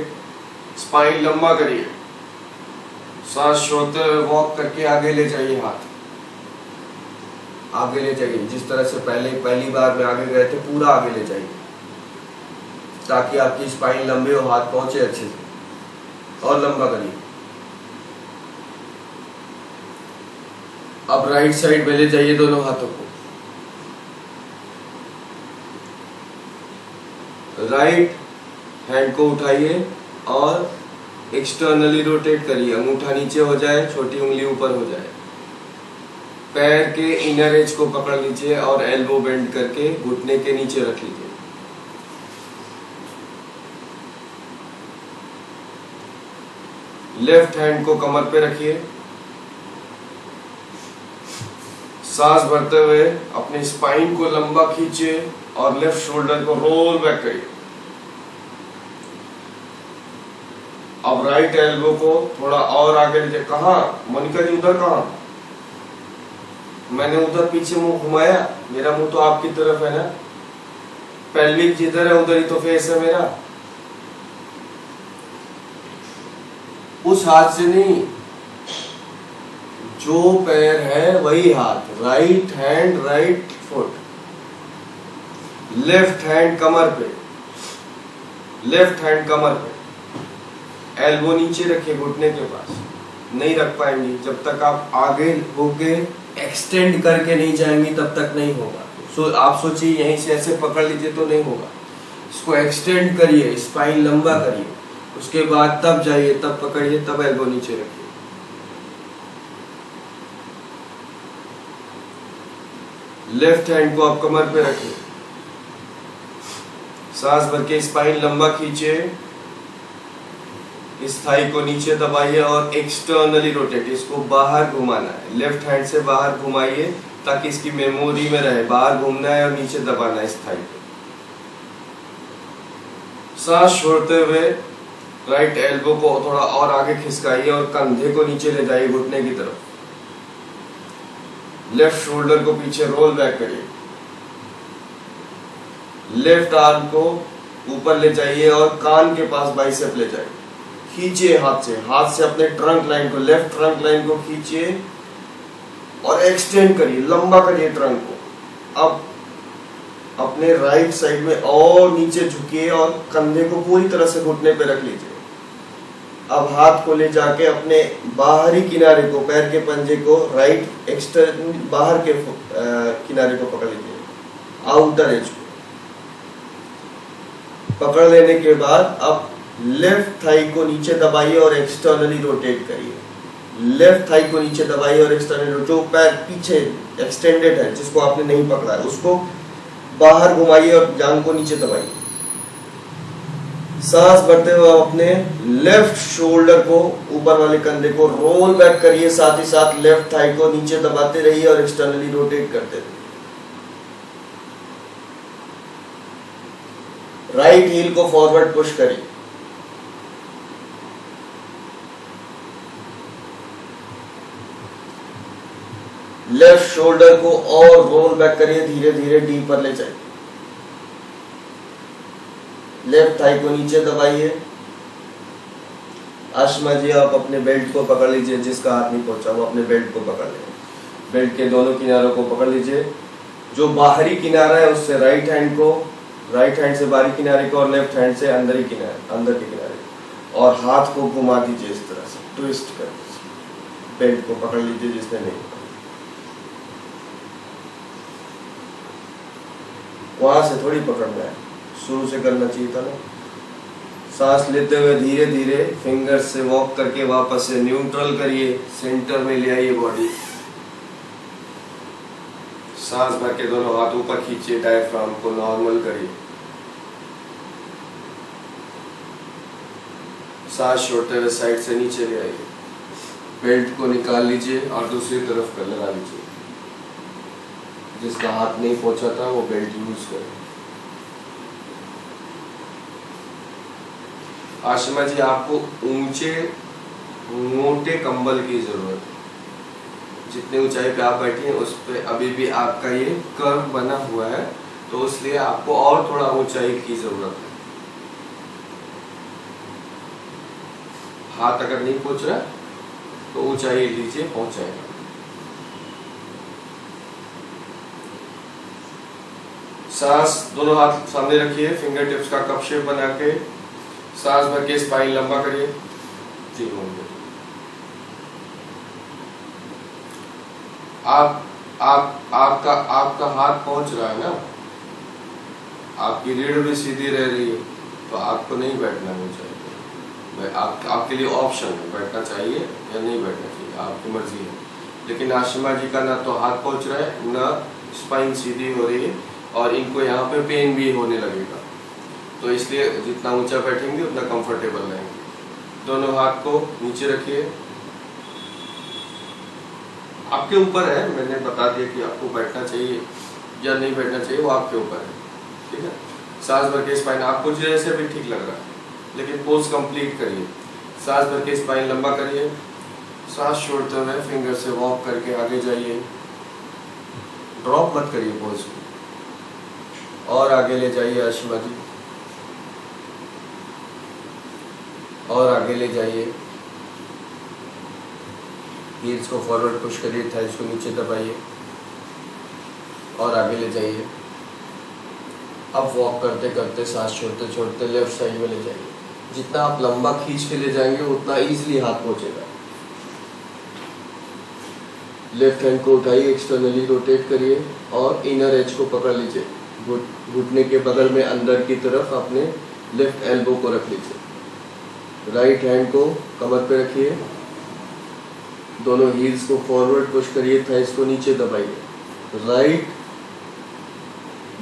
स्पाइन लंबा करिए, सांस छोड़ते हुए वॉक करके आगे ले जाइए, हाथ आगे ले जाइए। जिस तरह से पहली बार में आगे गए थे, पूरा आगे ले जाइए ताकि आपकी स्पाइन लंबे हो, हाथ पहुंचे अच्छे से, और लंबा करिए। अब राइट साइड में ले जाइए दोनों हाथों को, राइट हैंड को उठाइए और एक्सटर्नली रोटेट करिए। अंगूठा नीचे हो जाए, छोटी उंगली ऊपर हो जाए। पैर के इनर एज को पकड़ लीजिए और एल्बो बेंड करके घुटने के नीचे रख लीजिए। लेफ्ट हैंड को कमर पे रखिए। सांस भरते हुए अपने स्पाइन को लंबा खींचिए और लेफ्ट शोल्डर को रोल बैक करिए। अब राइट एल्बो को थोड़ा और आगे लीजिए। कहाँ मोनिका जी, उधर कहाँ? मैंने उधर पीछे मुंह घुमाया, मेरा मुंह तो आपकी तरफ है ना। पेल्विक जिधर है उधर ही तो फेस है मेरा। उस हाथ से नहीं, जो पैर है वही हाथ। Right hand, right foot, left hand कमर पे, लेफ्ट हैंड कमर पे। एल्बो नीचे रखिए घुटने के पास। नहीं रख पाएंगी जब तक आप आगे होके एक्सटेंड करके नहीं जाएंगी, तब तक नहीं होगा। आप सोचिए यहीं से ऐसे पकड़ लीजिए तो नहीं होगा। इसको एक्सटेंड करिए, स्पाइन लंबा करिए, उसके बाद तब जाइए, तब पकड़िए, तब एल्बो नीचे रखिए। लेफ्ट हैंड को आप कमर पे रखिए। सांस भर के स्पाइन लंबा खींचिए, इस थाई को नीचे दबाइए और एक्सटर्नली रोटेट, इसको बाहर घुमाना है। लेफ्ट हैंड से बाहर घुमाइए ताकि इसकी मेमोरी में रहे, बाहर घूमना है और नीचे दबाना है इस थाई को। सांस छोड़ते हुए राइट एल्बो को थोड़ा और आगे खिसकाइए और कंधे को नीचे ले जाइए घुटने की तरफ। लेफ्ट शोल्डर को पीछे रोल बैक करिए। लेफ्ट आर्म को ऊपर ले जाइए और कान के पास बाइसेप ले जाइए। खींचिए हाथ से अपने ट्रंक लाइन को, लेफ्ट ट्रंक लाइन को खींचिए और एक्सटेंड करिए, लंबा करिए ट्रंक को। अब अपने राइट साइड में और नीचे झुकिए और कंधे को पूरी तरह से घुटने पे रख लीजिए। अब हाथ को ले जाके अपने बाहरी किनारे को, पैर के पंजे को, राइट एक्सटर्न बाहर के किनारे को पकड़ लीजिए, आउटर एज को पकड़ लेने के बाद अब लेफ्ट थाई को नीचे दबाइए और एक्सटर्नली रोटेट करिए। लेफ्ट थाई को नीचे दबाइए और एक्सटर्नली, जो पैर पीछे एक्सटेंडेड है, जिसको आपने नहीं पकड़ा है, उसको बाहर घुमाइए और जांघ को नीचे दबाइए। सांस भरते हुए अपने लेफ्ट शोल्डर को, ऊपर वाले कंधे को रोल बैक करिए, साथ ही साथ लेफ्ट थाई को नीचे दबाते रहिए और एक्सटर्नली रोटेट करते रहिए। राइट हील को फॉरवर्ड पुश करिए। लेफ्ट शोल्डर को और रोल बैक करिए, धीरे धीरे डीपर ले जाइए। लेफ्ट थाई को नीचे दबाइए। आशमा जी आप अपने बेल्ट को पकड़ लीजिए, जिसका हाथ नहीं पहुंचा वो अपने बेल्ट को पकड़ ले। बेल्ट के दोनों किनारों को पकड़ लीजिए। जो बाहरी किनारा है उससे राइट हैंड से बाहरी किनारे को और लेफ्ट हैंड से अंदर के किनारे, और हाथ को घुमा दीजिए इस तरह से, ट्विस्ट कर दीजिए। बेल्ट को पकड़ लीजिए जिसने नहीं, वहां से थोड़ी पकड़ना है, शुरू से करना चाहिए था ना। सांस लेते हुए धीरे धीरे फिंगर्स से वॉक करके वापस से न्यूट्रल करिए, सेंटर में ले आइए बॉडी। सांस भर के दोनों हाथ ऊपर खींचिए, डायफ्राम को नॉर्मल करिए। सांस छोड़ते हुए साइड से नीचे ले आइए। बेल्ट को निकाल लीजिए और दूसरी तरफ कर लगा लीजिए। जिसका हाथ नहीं पहुंचा था वो बेल्ट यूज करें। आशिमा जी आपको ऊंचे मोटे कंबल की जरूरत है। जितनी ऊंचाई पे आप बैठे हैं उस पे अभी भी आपका ये कर्व बना हुआ है, तो इसलिए आपको और थोड़ा ऊंचाई की जरूरत है। हाथ अगर नहीं पहुंच रहा तो ऊंचाई लीजिए, पहुंच जाएगा। सांस दोनों हाथ सामने रखिए, फिंगर टिप्स का कप शेप बना के सांस भर के स्पाइन लंबा करिए। जी होंगे आपका हाथ पहुंच रहा है ना, आपकी रीढ़ भी सीधी रह रही है, तो आपको नहीं बैठना चाहिए। आपके लिए ऑप्शन है, बैठना चाहिए या नहीं बैठना चाहिए, आपकी मर्जी है। लेकिन आशिमा जी का ना तो हाथ पहुंच रहा है, ना स्पाइन सीधी हो रही है, और इनको यहाँ पे पेन भी होने लगेगा। तो इसलिए जितना ऊंचा बैठेंगे उतना कंफर्टेबल रहेंगे। दोनों हाथ को नीचे रखिए। आपके ऊपर है, मैंने बता दिया कि आपको बैठना चाहिए या नहीं बैठना चाहिए, वो आपके ऊपर है, ठीक है। सांस भर के स्पाइन आपको जैसे भी ठीक लग रहा है, लेकिन पोज कंप्लीट करिए। सांस भर के स्पाइन लंबा करिए। सांस छोड़ते हुए फिंगर से वॉक करके आगे जाइए। ड्रॉप मत करिए पोज को, और आगे ले जाइए आशिमा जी, और आगे ले जाइए। हील्स को फॉरवर्ड पुश करिए, थाइस को नीचे दबाइए और आगे ले जाइए। अब वॉक करते करते सांस छोड़ते छोड़ते लेफ्ट साइड में ले जाइए। जितना आप लंबा खींच के ले जाएंगे उतना इजीली हाथ पहुंचेगा। लेफ्ट हैंड को उठाइए, एक्सटर्नली रोटेट करिए और इनर एज को पकड़ लीजिए। घुटने के बगल में अंदर की तरफ अपने लेफ्ट एल्बो को रख लीजिए। राइट हैंड को कमर पे रखिए, दोनों हील्स को फॉरवर्ड पुश करिए, थाइस को नीचे दबाइए। राइट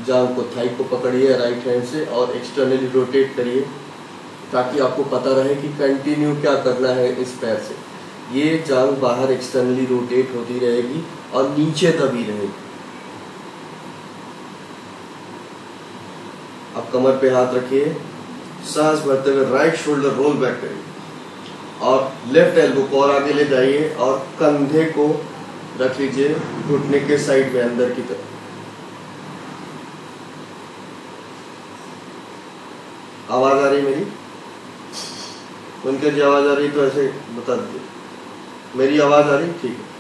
जांघ को, थाई को पकड़िए राइट हैंड से और एक्सटर्नली रोटेट करिए, ताकि आपको पता रहे कि कंटिन्यू क्या करना है इस पैर से। ये जांघ बाहर एक्सटर्नली रोटेट होती रहेगी और नीचे दबी रहेगी। अब कमर पे हाथ रखिए, सांस भरते हुए राइट शोल्डर रोल बैक करिए और लेफ्ट एल्बो को और आगे ले जाइए और कंधे को रख लीजिए घुटने के साइड में अंदर की तरफ। आवाज आ रही मेरी? उनके जी आवाज आ रही तो ऐसे बता दीजिए। मेरी आवाज आ रही? ठीक है।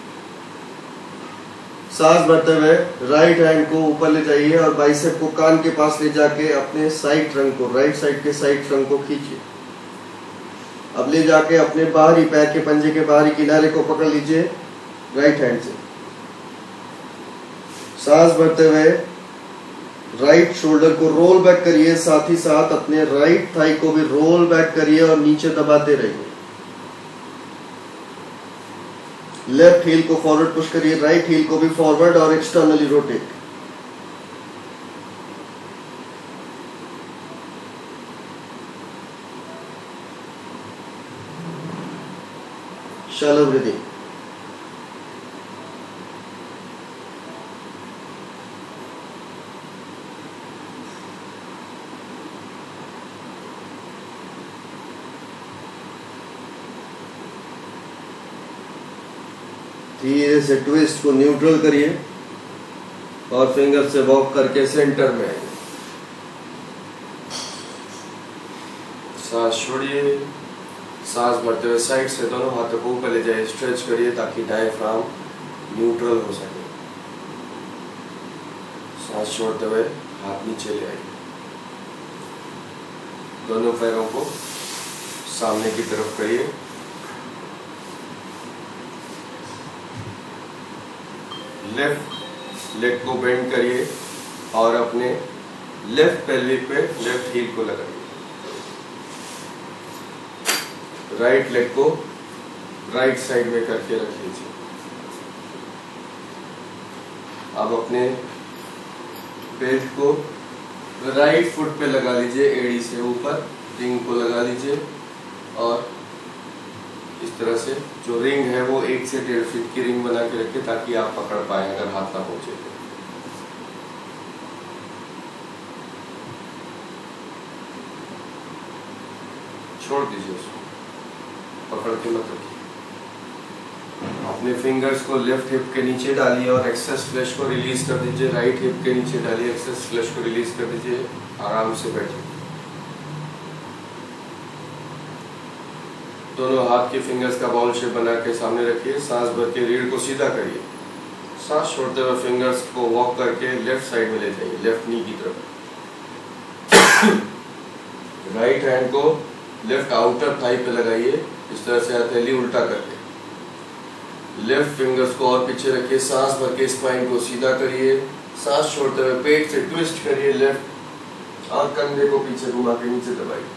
सांस भरते हुए राइट हैंड को ऊपर ले जाइए और बाइसेप को कान के पास ले जाके अपने साइड ट्रंक को, राइट साइड के साइड ट्रंक को खींचिए। अब ले जाके अपने बाहरी पैर के पंजे के बाहरी किनारे को पकड़ लीजिए राइट हैंड से। सांस भरते हुए राइट शोल्डर को रोल बैक करिए, साथ ही साथ अपने राइट थाई को भी रोल बैक करिए और नीचे दबाते रहिए। लेफ्ट हील को फॉरवर्ड पुश करिए, राइट हील को भी फॉरवर्ड और एक्सटर्नली रोटेट। Shallow breathing. धीरे से ट्विस्ट को न्यूट्रल करिए और फिंगर से वॉक करके सेंटर में आइए। सांस छोड़िए, सांस भरते हुए साइड से दोनों हाथों को ऊपर ले जाइए, स्ट्रेच करिए ताकि डायफ्राम न्यूट्रल हो सके। सांस छोड़ते हुए हाथ नीचे ले आइए, दोनों पैरों को सामने की तरफ करिए। लेफ्ट लेग को बेंड करिए और अपने लेफ्ट पेल्विक पे लेफ्ट हील को लगाइए। राइट लेग को राइट साइड में करके रख लीजिए। अब अपने बेल्ट को राइट फुट पे लगा लीजिए, एड़ी से ऊपर रिंग को लगा लीजिए और इस तरह से जो रिंग है वो 1 से 1.5 फीट की रिंग बना के रखें ताकि आप पकड़ पाए अगर हाथ ना पहुंचे तो। छोड़ दीजिए उसको, पकड़ के मत रखिए। अपने फिंगर्स को लेफ्ट हिप के नीचे डालिए और एक्सेस फ्लैश को रिलीज कर दीजिए। राइट हिप के नीचे डालिए, एक्सेस फ्लैश को रिलीज कर दीजिए। आराम से बैठिए। दोनों हाथ के फिंगर्स का बाउल शेप बना के सामने रखिए। सांस भर के रीढ़ को सीधा करिए। सांस छोड़ते हुए फिंगर्स को वॉक करके लेफ्ट साइड में ले जाइए, लेफ्ट नी की तरफ। राइट हैंड को लेफ्ट आउटर थाई पे लगाइए, इस तरह से हथेली उल्टा करके। लेफ्ट फिंगर्स को और पीछे रखिए। सांस भर के स्पाइन को सीधा करिए। सांस छोड़ते हुए पेट से ट्विस्ट करिए लेफ्ट और कंधे को पीछे घुमा के नीचे दबाइए।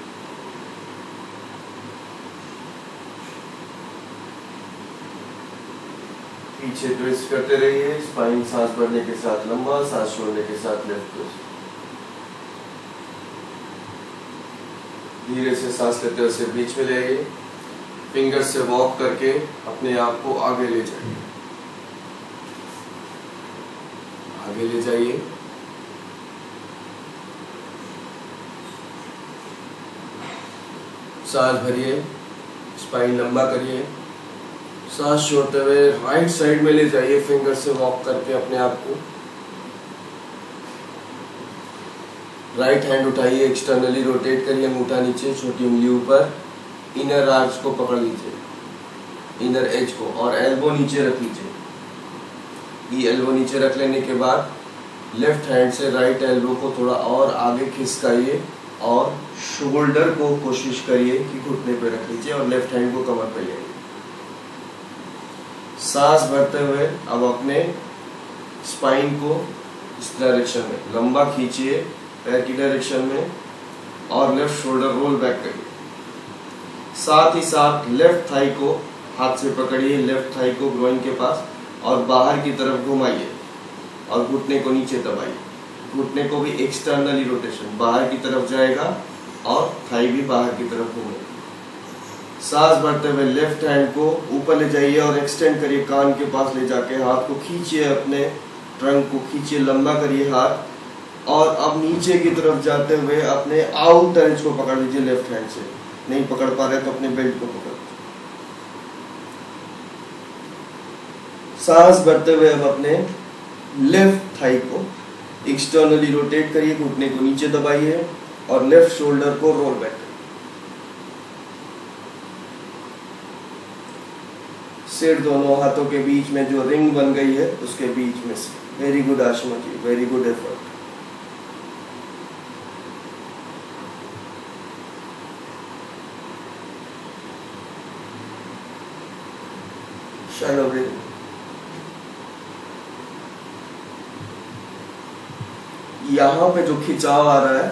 पीछे ट्विस्ट करते रहिए। स्पाइन सांस भरने के साथ लंबा, सांस छोड़ने के साथ लेफ्ट ट्विस्ट। धीरे से सांस लेते हुए सिर बीच में ले आइए। फिंगर से वॉक करके अपने आप को आगे ले जाइए, आगे ले जाइए। सांस भरिए, स्पाइन लंबा करिए। सांस छोड़ते हुए राइट साइड में ले जाइए, फिंगर से वॉक करके अपने आप को। राइट हैंड उठाइए, एक्सटर्नली रोटेट करिए, अंगूठा नीचे, छोटी उंगली ऊपर। इनर आर्च को पकड़ लीजिए, इनर एज को, और एल्बो नीचे रख लीजिए। ये एल्बो नीचे रख लेने के बाद लेफ्ट हैंड से राइट एल्बो को थोड़ा और आगे खिसकाइए और शोल्डर को कोशिश करिए कि घुटने पे रख लीजिए और लेफ्ट हैंड को कमर पे ले आइए। सांस भरते हुए अब अपने स्पाइन को इस डायरेक्शन में लंबा खींचिए, पैर की डायरेक्शन में, और लेफ्ट शोल्डर रोल बैक करिए। साथ ही साथ लेफ्ट थाई को हाथ से पकड़िए, लेफ्ट थाई को ग्रोइन के पास, और बाहर की तरफ घुमाइए और घुटने को नीचे दबाइए। घुटने को भी एक्सटर्नली रोटेशन, बाहर की तरफ जाएगा और थाई भी बाहर की तरफ घूमेगी। सांस भरते हुए लेफ्ट हैंड को ऊपर ले जाइए और एक्सटेंड करिए, कान के पास ले जाके हाथ को खींचिए, अपने ट्रंक को खींचिए, लंबा करिए हाथ, और अब नीचे की तरफ जाते हुए अपने आउटर एज को पकड़ लीजिए लेफ्ट हैंड से। नहीं पकड़ पा रहे तो अपने बेल्ट को पकड़। सांस भरते हुए अब अपने लेफ्ट थाई को एक्सटर्नली रोटेट करिए, घुटने को नीचे दबाइए और लेफ्ट शोल्डर को रोल बैक। सिर दोनों हाथों के बीच में जो रिंग बन गई है उसके बीच में से। Very good Ashma ji, very good effort. Shallow breathing. यहाँ पे जो खिंचाव आ रहा है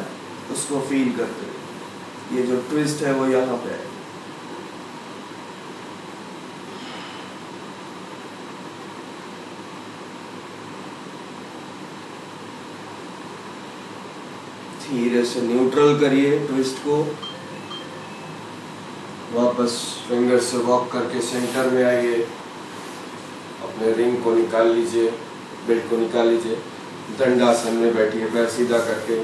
उसको फील करते हैं। ये जो ट्विस्ट है वो यहाँ पे है। धीरे से न्यूट्रल करिए ट्विस्ट को। वापस फिंगर से वॉक करके सेंटर में आइए, अपने रिंग को निकाल लीजिए, बेल्ट को निकाल लीजिए, दंडासन में बैठिए पैर सीधा करके।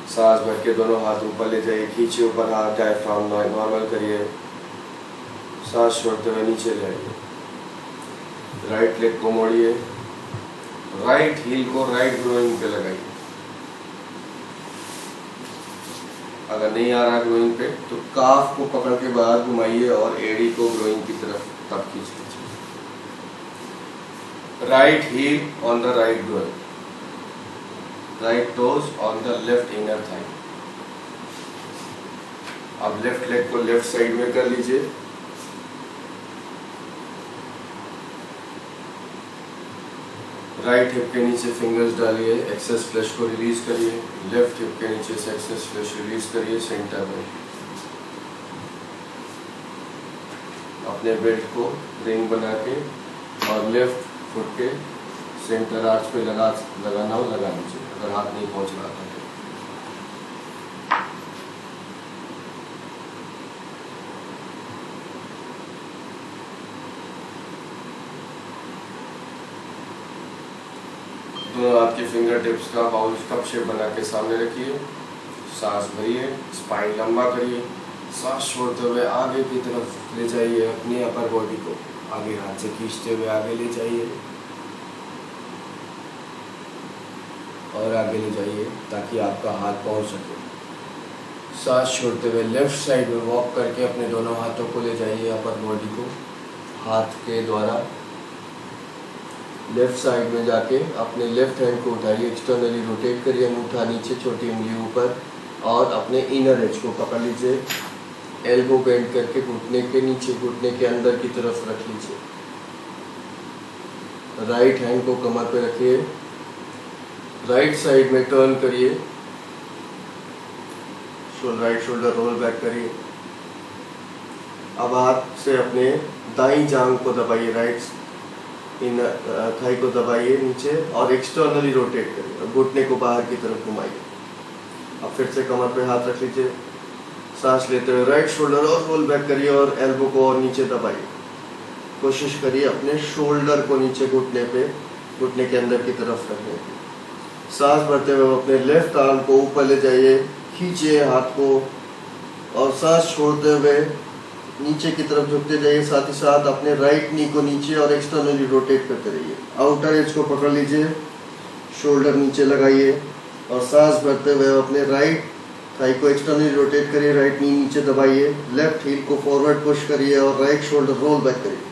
सांस भर के दोनों हाथ ऊपर ले जाइए, खींचिए ऊपर हाथ, डायफ्राम नॉर्मल करिए, सांस छोड़ते हुए नीचे ले आइए। राइट लेग को मोड़िए, राइट हील को राइट ग्रोइंग पे लगाइए। अगर नहीं आ रहा ग्रोइंग पे तो काफ को पकड़ के बाहर घुमाइए और एड़ी को ग्रोइंग की तरफ तब खींच लीजिए। Right heel on the right groin, right toes on the left inner thigh. अब लेफ्ट लेग को लेफ्ट साइड में कर लीजिए। राइट हिप के नीचे फिंगर्स डालिए, एक्सेस फ्लैश को रिलीज करिए। लेफ्ट हिप के नीचे से एक्सेस फ्लैश रिलीज करिए सेंटर में। अपने बेल्ट को रिंग बना के और लेफ्ट फुट के सेंटर आर्च पे लगाना हो लगा लीजिए, अगर हाथ नहीं पहुंच रहा था तो। दोनों हाथ के फिंगर टिप्स का बाउल कप शेप बना के सामने रखिए। सांस भरिए, स्पाइन लंबा करिए, सांस छोड़ते हुए आगे की तरफ ले जाइए। अपनी अपर बॉडी को आगे हाथ से खींचते हुए आगे ले जाइए और आगे ले जाइए ताकि आपका हाथ पहुंच सके। सांस छोड़ते हुए लेफ्ट साइड में वॉक करके अपने दोनों हाथों को ले जाइए, अपर बॉडी को हाथ के द्वारा लेफ्ट साइड में जाके अपने लेफ्ट हैंड को उठाइए, एक्सटर्नली रोटेट करिए, अंगूठा नीचे, छोटी उंगली ऊपर, और अपने इनर एज को पकड़ लीजिए। एल्बो बेंड करके घुटने के नीचे, घुटने के अंदर की तरफ रख लीजिए। राइट हैंड को कमर पे रखिए, राइट साइड में टर्न करिए, राइट शोल्डर रोल बैक करिए। अब हाथ से अपने दाईं जांघ को दबाइए, राइट इन थाई को दबाइए नीचे और एक्सटर्नली रोटेट करिए और घुटने को बाहर की तरफ घुमाइए। अब फिर से कमर पे हाथ रख लीजिए, सांस लेते हुए राइट शोल्डर और रोल बैक करिए और एल्बो को और नीचे दबाइए। कोशिश करिए अपने शोल्डर को नीचे घुटने पे, घुटने के अंदर की तरफ रखने की। सांस भरते हुए अपने लेफ्ट आर्म को ऊपर ले जाइए, खींचिए हाथ को और सांस छोड़ते हुए नीचे की तरफ झुकते जाइए। साथ ही साथ अपने राइट नी को नीचे और एक्सटर्नली रोटेट करते रहिए। आउटर एज को पकड़ लीजिए, शोल्डर नीचे लगाइए और सांस भरते हुए अपने राइट थाई को एक्सटर्नली रोटेट करिए, राइट नी नीचे दबाइए, लेफ्ट हील को फॉरवर्ड पुश करिए और राइट शोल्डर रोल बैक करिए।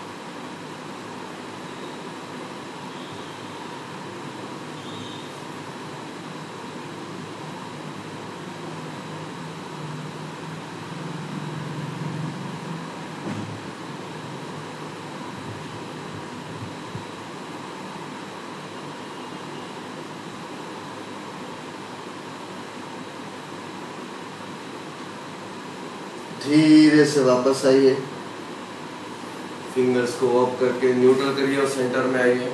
धीरे से वापस आइए, फिंगर्स को ऑफ करके न्यूट्रल करिए और सेंटर में आइए।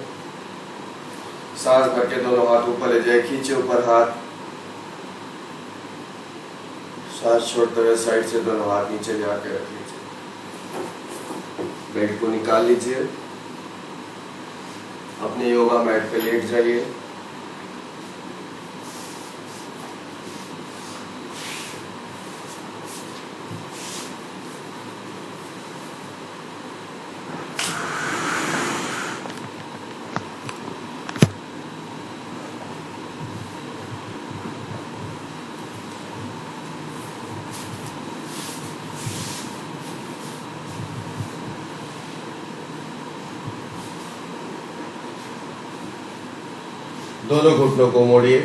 सांस भर के दोनों हाथ ऊपर ले जाए, खींचे ऊपर हाथ, सांस छोड़ते हुए साइड से दोनों हाथ नीचे ले आके रख लीजिए। बेल्ट को निकाल लीजिए, अपने योगा मैट पे लेट जाइए। दोनों घुटनों को मोड़िए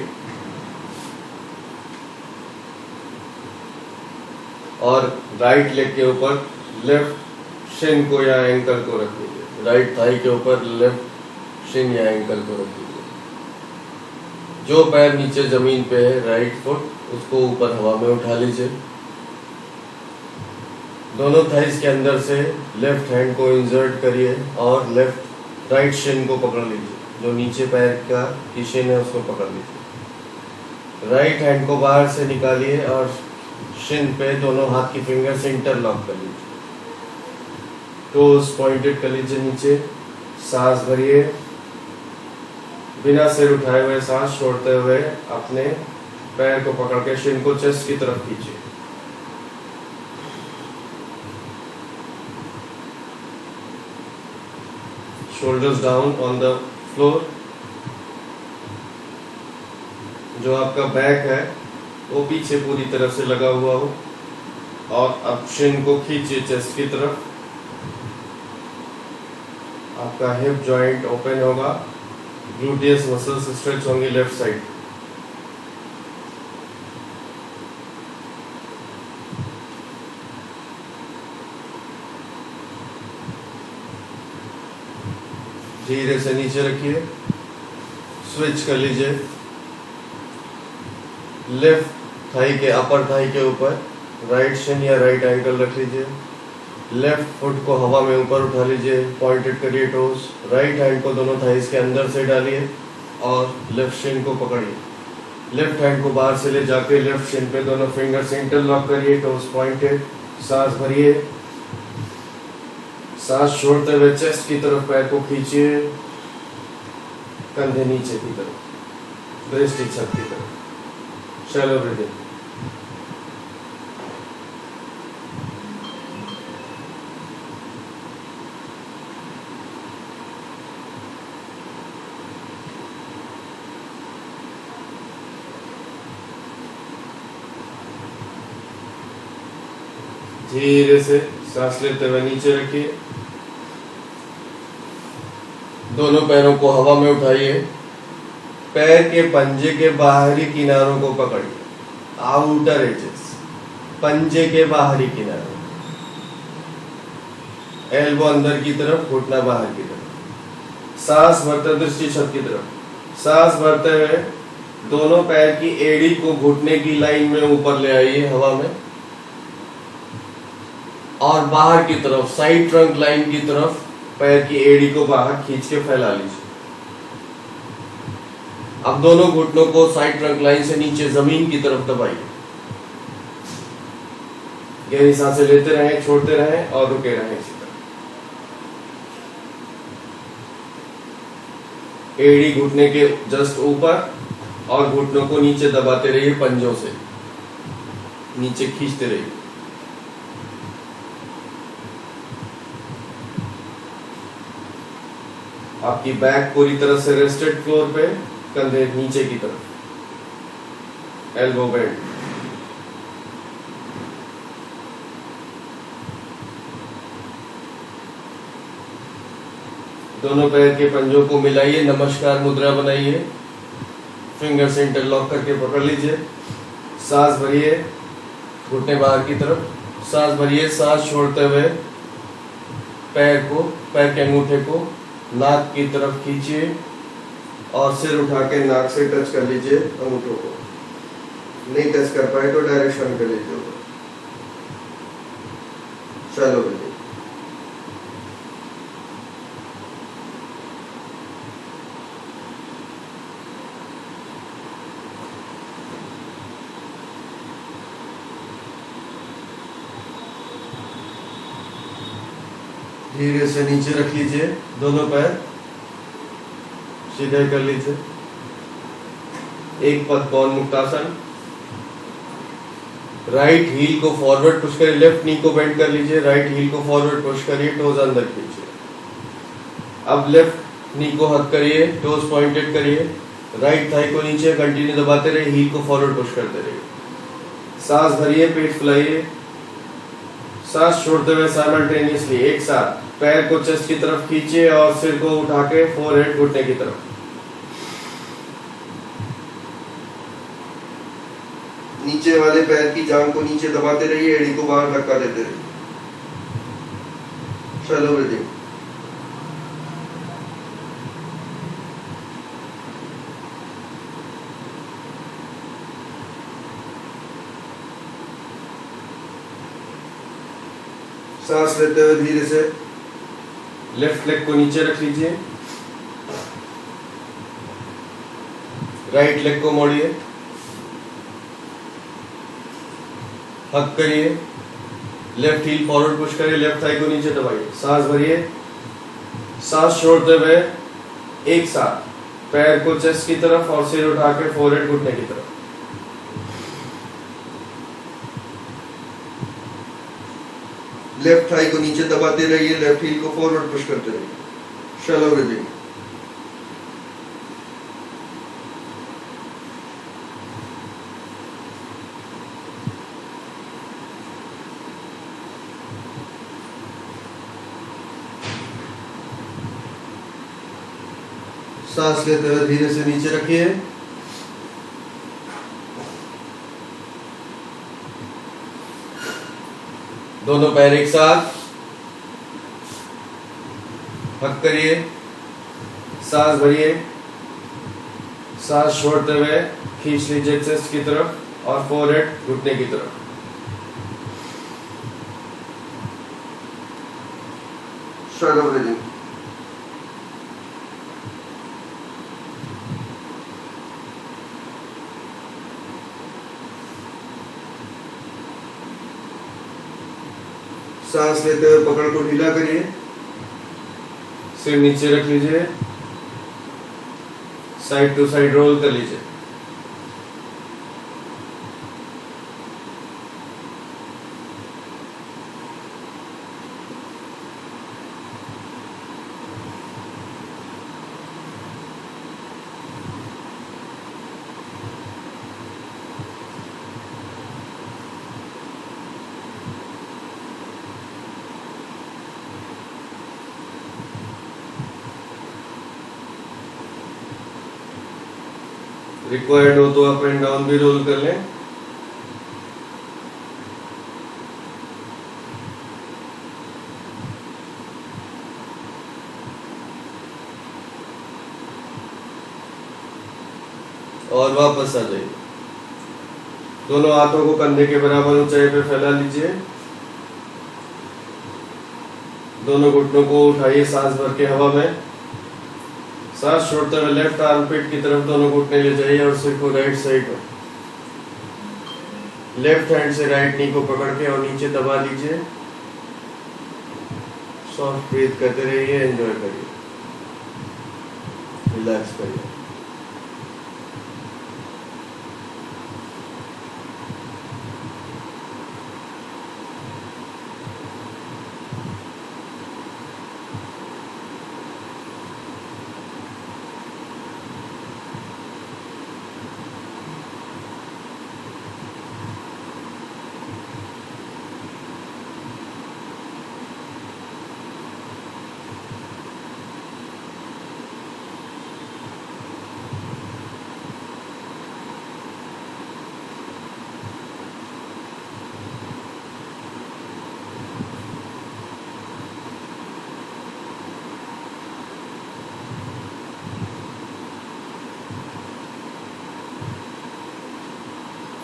और राइट लेग के ऊपर लेफ्ट शिन को या एंकल को रख लीजिए। राइट थाई के ऊपर लेफ्ट शिन या एंकल को रख लीजिए। जो पैर नीचे जमीन पे है, राइट फुट, उसको ऊपर हवा में उठा लीजिए। दोनों थाइस के अंदर से लेफ्ट हैंड को इंसर्ट करिए और लेफ्ट राइट शिन को पकड़ लीजिए। जो नीचे पैर का की शिन है उसको पकड़ लीजिए। राइट हैंड को बाहर से निकालिए और शिन पे दोनों हाथ की फिंगर से इंटरलॉक कर लीजिए। टोज पॉइंटेड कर लीजिए नीचे। सांस भरिए, बिना सिर उठाए हुए सांस छोड़ते हुए अपने पैर को पकड़ के शिन को चेस्ट की तरफ खींचिए। Shoulders down on the floor. जो आपका बैक है वो पीछे पूरी तरह से लगा हुआ हो और अब शिन को खींचिए चेस्ट की तरफ। आपका हिप जॉइंट ओपन होगा, ग्लूटियस मसल्स स्ट्रेच होंगे लेफ्ट साइड। धीरे से नीचे रखिए, स्विच कर लीजिए। लेफ्ट थाई के अपर थाई के ऊपर राइट शिन या राइट एंकल रख लीजिए। लेफ्ट फुट को हवा में ऊपर उठा लीजिए, पॉइंटेड करिए टोस। राइट हैंड को दोनों थाइस के अंदर से डालिए और लेफ्ट शिन को पकड़िए। लेफ्ट हैंड को बाहर से ले जाके लेफ्ट शिन पे दोनों फिंगर से इंटरलॉक करिए, टोस पॉइंटेड। सांस भरिए, सांस छोड़ते हुए चेस्ट की तरफ पैर को खींचिए, कंधे नीचे की तरफ, दृष्टि छत की तरफ। Shallow breathing. धीरे से सांस लेते हुए नीचे रखिए। दोनों पैरों को हवा में उठाइए, पैर के पंजे के बाहरी किनारों को पकड़िए, आउटर एजेस, पंजे के बाहरी किनारों। एल्बो अंदर की तरफ, घुटना बाहर की तरफ। सांस भरते दृष्टि छत की तरफ। सांस भरते हुए दोनों पैर की एड़ी को घुटने की लाइन में ऊपर ले आइए हवा में, और बाहर की तरफ साइड ट्रंक लाइन की तरफ पैर की एड़ी को बाहर खींच के फैला लीजिए। अब दोनों घुटनों को साइड ट्रंक लाइन से नीचे जमीन की तरफ दबाइए। गहरी सांसें लेते रहें, छोड़ते रहें और रुके रहें इसी तरह। एड़ी घुटने के जस्ट ऊपर और घुटनों को नीचे दबाते रहिए, पंजों से नीचे खींचते रहिए। आपकी बैक पूरी तरह से रेस्टेड फ्लोर पे, कंधे नीचे की तरफ, एल्बो बेंड। दोनों पैर के पंजों को मिलाइए, नमस्कार मुद्रा बनाइए, फिंगर से इंटरलॉक करके पकड़ लीजिए। सांस भरिए, घुटने बाहर की तरफ। सांस भरिए, सांस छोड़ते हुए पैर के अंगूठे को नाक की तरफ खींचिए और सिर उठा के नाक से टच कर लीजिए अंगूठों को। नहीं टच कर पाए तो डायरेक्शन कर लीजिए। चलो बेटे, धीरे से नीचे रख लीजिए, दोनों पैर सीधे कर लीजिए। एक पद कौन मुक्तासन। राइट हील को फॉरवर्ड पुश करिए, लेफ्ट नी को बेंड कर लीजिए, राइट हील को फॉरवर्ड पुश करिए, टोज अंदर खींचिए। अब लेफ्ट नी को हक करिए, टोज पॉइंटेड करिए, राइट थाई को नीचे कंटिन्यू दबाते रहिए, हील को फॉरवर्ड पुश करते रहिए। सांस भरिए, पेट फुलाइए, सांस छोड़ते हुए साइमल्टेनियसली एक साथ पैर को चेस्ट की तरफ खींचिए और सिर को उठा के फोरहेड घुटने की तरफ। नीचे वाले पैर की जांघ को नीचे दबाते रहिए, एड़ी को बाहर धक्का देते रहिए। चलो ब्रीदिंग। सांस लेते हुए धीरे से लेफ्ट लेग को नीचे रख लीजिए, राइट लेग को मोड़िए, हक करिए, लेफ्ट हील फॉरवर्ड पुश करिए, लेफ्ट थाई को नीचे दबाइए, सांस भरिए, सांस छोड़ते हुए एक साथ पैर को चेस्ट की तरफ और सिर उठा के फोरहेड घुटने की तरफ। लेफ्ट थाई को नीचे दबाते रहिए, लेफ्ट हील को फॉरवर्ड पुश करते रहिए। Shallow breathing. सांस लेते हुए धीरे से नीचे रखिए, दोनों पैर एक साथ, हक करिए, सांस भरिए, सांस छोड़ते हुए खींच लीजिए चेस्ट की तरफ और फोरहेड घुटने की तरफ। Shallow breathing. सांस लेते हुए पकड़ को ढीला करिए, सिर नीचे रख लीजिए, साइड टू साइड रोल कर लीजिए। रिक्वायर्ड हो तो अप एंड डाउन भी रोल कर लें। और वापस आ जाइए, दोनों हाथों को कंधे के बराबर ऊंचाई पे फैला लीजिए, दोनों घुटनों को उठाइए सांस भर के हवा में, सांस छोड़ते हुए लेफ्ट आर्म पिट की तरफ दोनों घुटने ले जाइए और सिर को राइट साइड में, लेफ्ट हैंड से राइट नी को पकड़ के और नीचे दबा लीजिए। सॉफ्ट ब्रीथ करते रहिए, एंजॉय करिए, रिलैक्स करिए।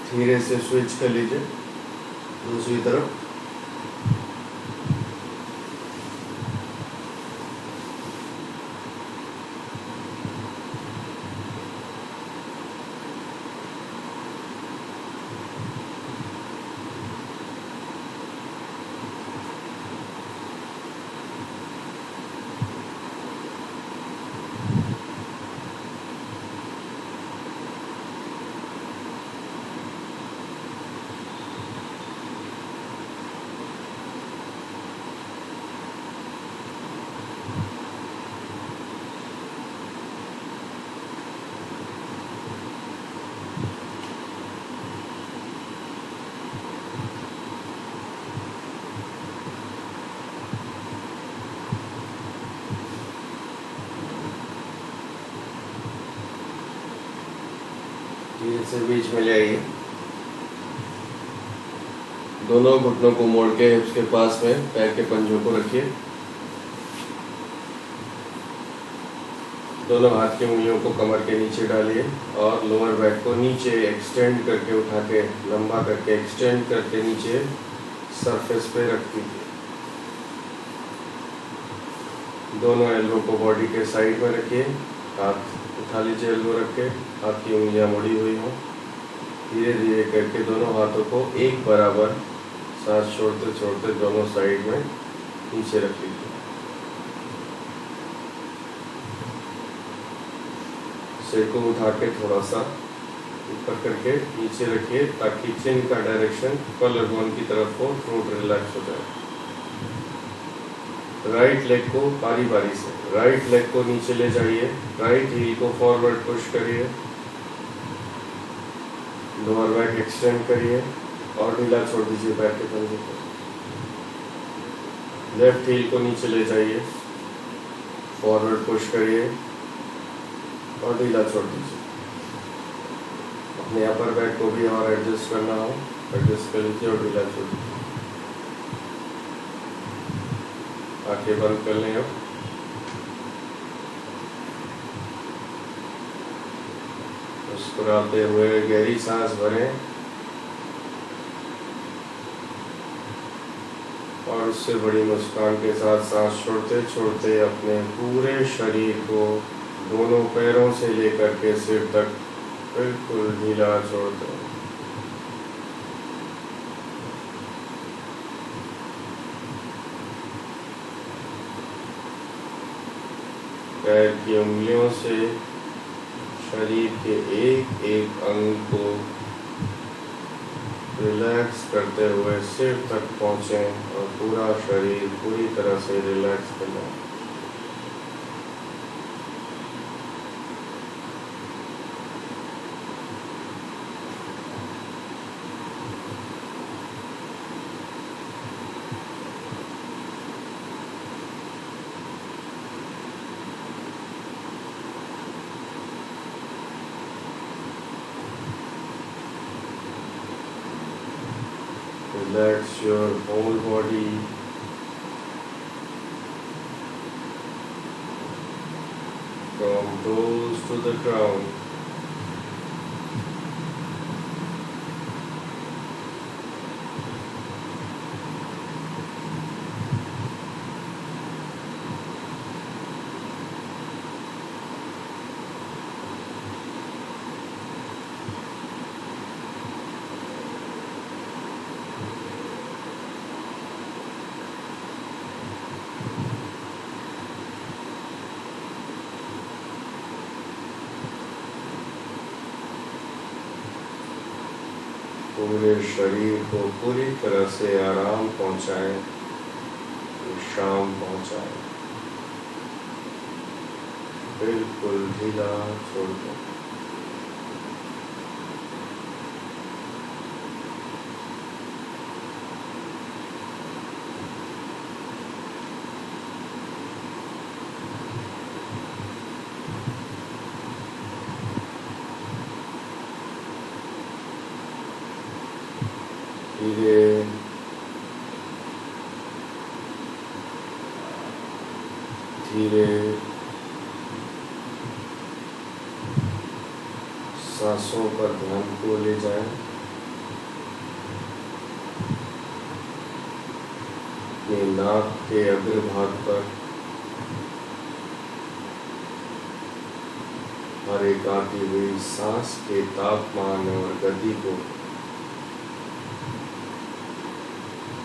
धीरे से स्विच कर लीजिए दूसरी तरफ। धीरे से बीच में ले आइए, दोनों घुटनों को मोड़ के उसके पास में पैर के पंजों को रखिए, दोनों हाथ की उंगलियों को कमर के नीचे डालिए और लोअर बैक को नीचे एक्सटेंड करके उठा के लंबा करके एक्सटेंड करके नीचे सरफेस पे रख दीजिए। दोनों एल्बो को बॉडी के साइड में रखिए, हाथ उठा लीजिए एल्बो रख के, हाथ की उंगलियां मुड़ी हुई हों, धीरे धीरे करके दोनों हाथों को एक बराबर सांस छोड़ते छोड़ते दोनों साइड में नीचे रख लीजिए। सिर को उठा के थोड़ा सा ऊपर करके नीचे रखिए ताकि चिन का डायरेक्शन कॉलर बोन की तरफ हो, थ्रोट रिलैक्स हो जाए। राइट लेग को बारी बारी से, राइट लेग को नीचे ले जाइए, राइट हील को फॉरवर्ड पुश करिए, लोअर बैक एक्सटेंड करिए और ढीला छोड़ दीजिए बैक के पंजे को। लेफ्ट हील को नीचे ले जाइए, फॉरवर्ड पुश करिए और ढीला छोड़ दीजिए। अपने अपर बैक को भी और एडजस्ट करना हो एडजस्ट कर लीजिए और ढीला छोड़ दीजिए। आंखें बंद कर लें। अब मुस्कुराते हुए गहरी सांस भरें और उससे बड़ी मुस्कान के साथ सांस छोड़ते छोड़ते अपने पूरे शरीर को दोनों पैरों से लेकर के सिर तक बिल्कुल ढीला छोड़ दें। पैर की उंगलियों से शरीर के एक एक अंग को रिलैक्स करते हुए सिर तक पहुँचें और पूरा शरीर पूरी तरह से रिलैक्स कर लें। Relax your whole body. From toes to the ground. पूरे शरीर को पूरी तरह से आराम पहुंचाएं, विश्राम पहुंचाएं, बिल्कुल ढीला छोड़ दें। धीरे धीरे सांसों पर ध्यान को ले जाएं। अपने नाक के अग्रभाग पर हर एक आती हुई सांस के तापमान और गति को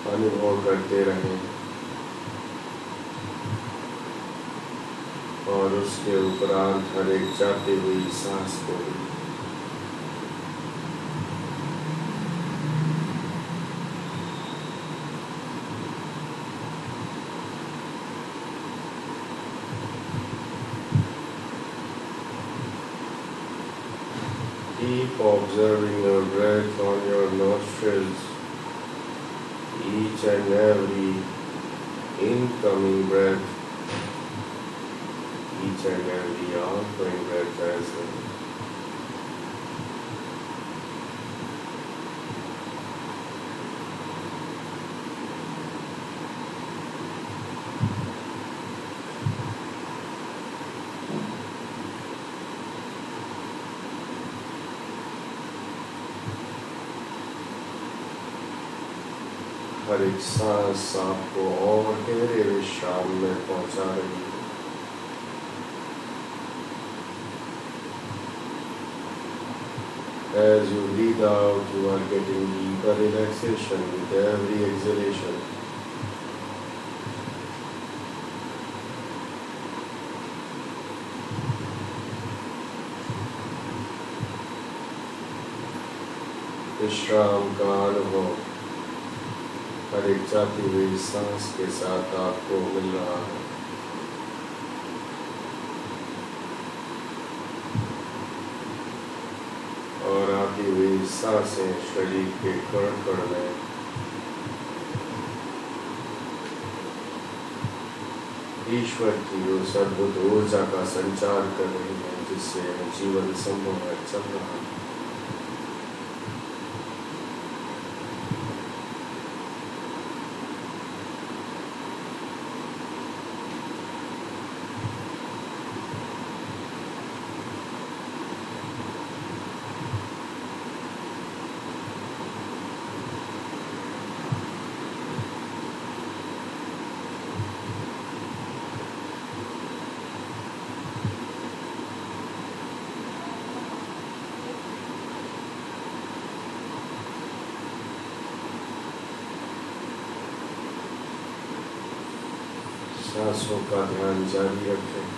अनुभव करते रहें और उसके उपरांत हर एक जाती हुई सांस को keep observing your breath on your nostrils. Each and every incoming breath, each and every outgoing breath as well. हर एक सांस आपको और गहरे विश्राम में पहुंचा रही है। As you breathe out, you are getting deeper relaxation with every exhalation. विश्राम का अनुभव हर एक जाती हुई सांस के साथ आपको मिल रहा है। और आती हुई सांसें शरीर के कण कण में ईश्वर की उस अद्भुत ऊर्जा का संचार कर रही है जिससे जीवन संभव चल रहा है। सांसों का ध्यान जारी रखें।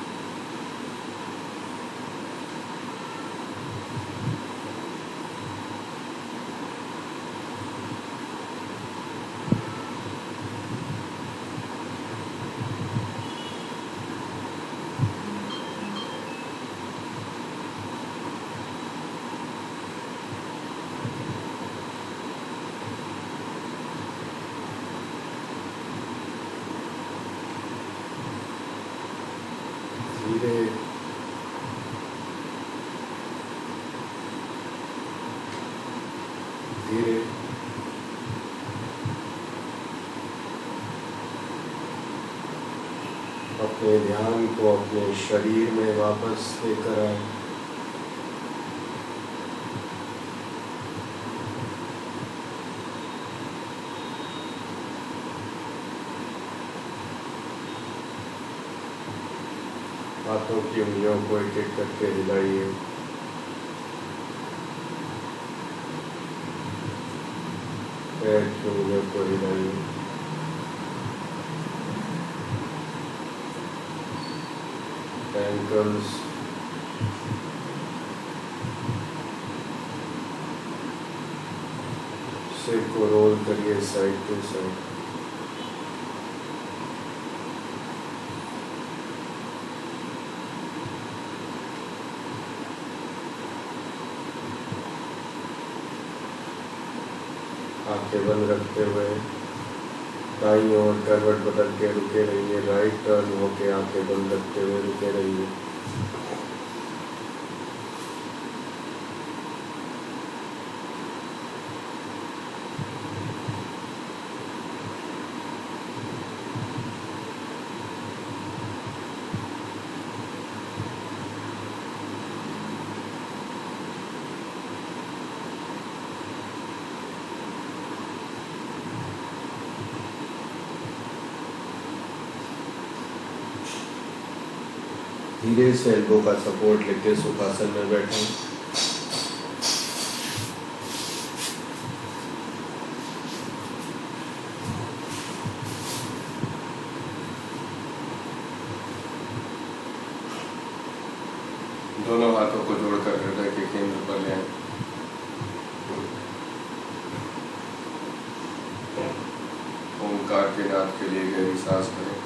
धीरे धीरे अपने ध्यान को अपने शरीर में वापस लेकर आए। हाथों की उंगलियों को एक एक करके हिलाइए। पैर की उंगलियों को हिलाइए। एंकल्स, सिर को रोल करिए साइड टू साइड। आंखें बंद रखते हुए दाईं ओर करवट बदल के रुके रहिए। राइट टर्न होके आंखें बंद रखते हुए रुके रहिए। धीरे से एल्बो का सपोर्ट लेके सुखासन में बैठें। दोनों हाथों को जोड़कर हृदय के केंद्र पर ले आए। ओंकार के नाद के लिए गहरी सांस करें।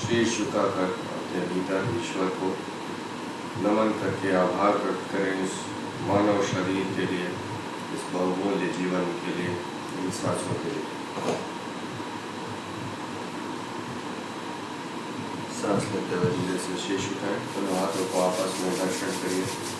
शीश झुकाकर अपने भीतर ईश्वर को नमन करके आभार व्यक्त करें इस मानव शरीर के लिए, इस बहुमूल्य जीवन के लिए, इन सांसों के लिए। सांस लेते हुए धीरे से शीश उठाएं, दोनों हाथों को आपस में घर्षण करिए।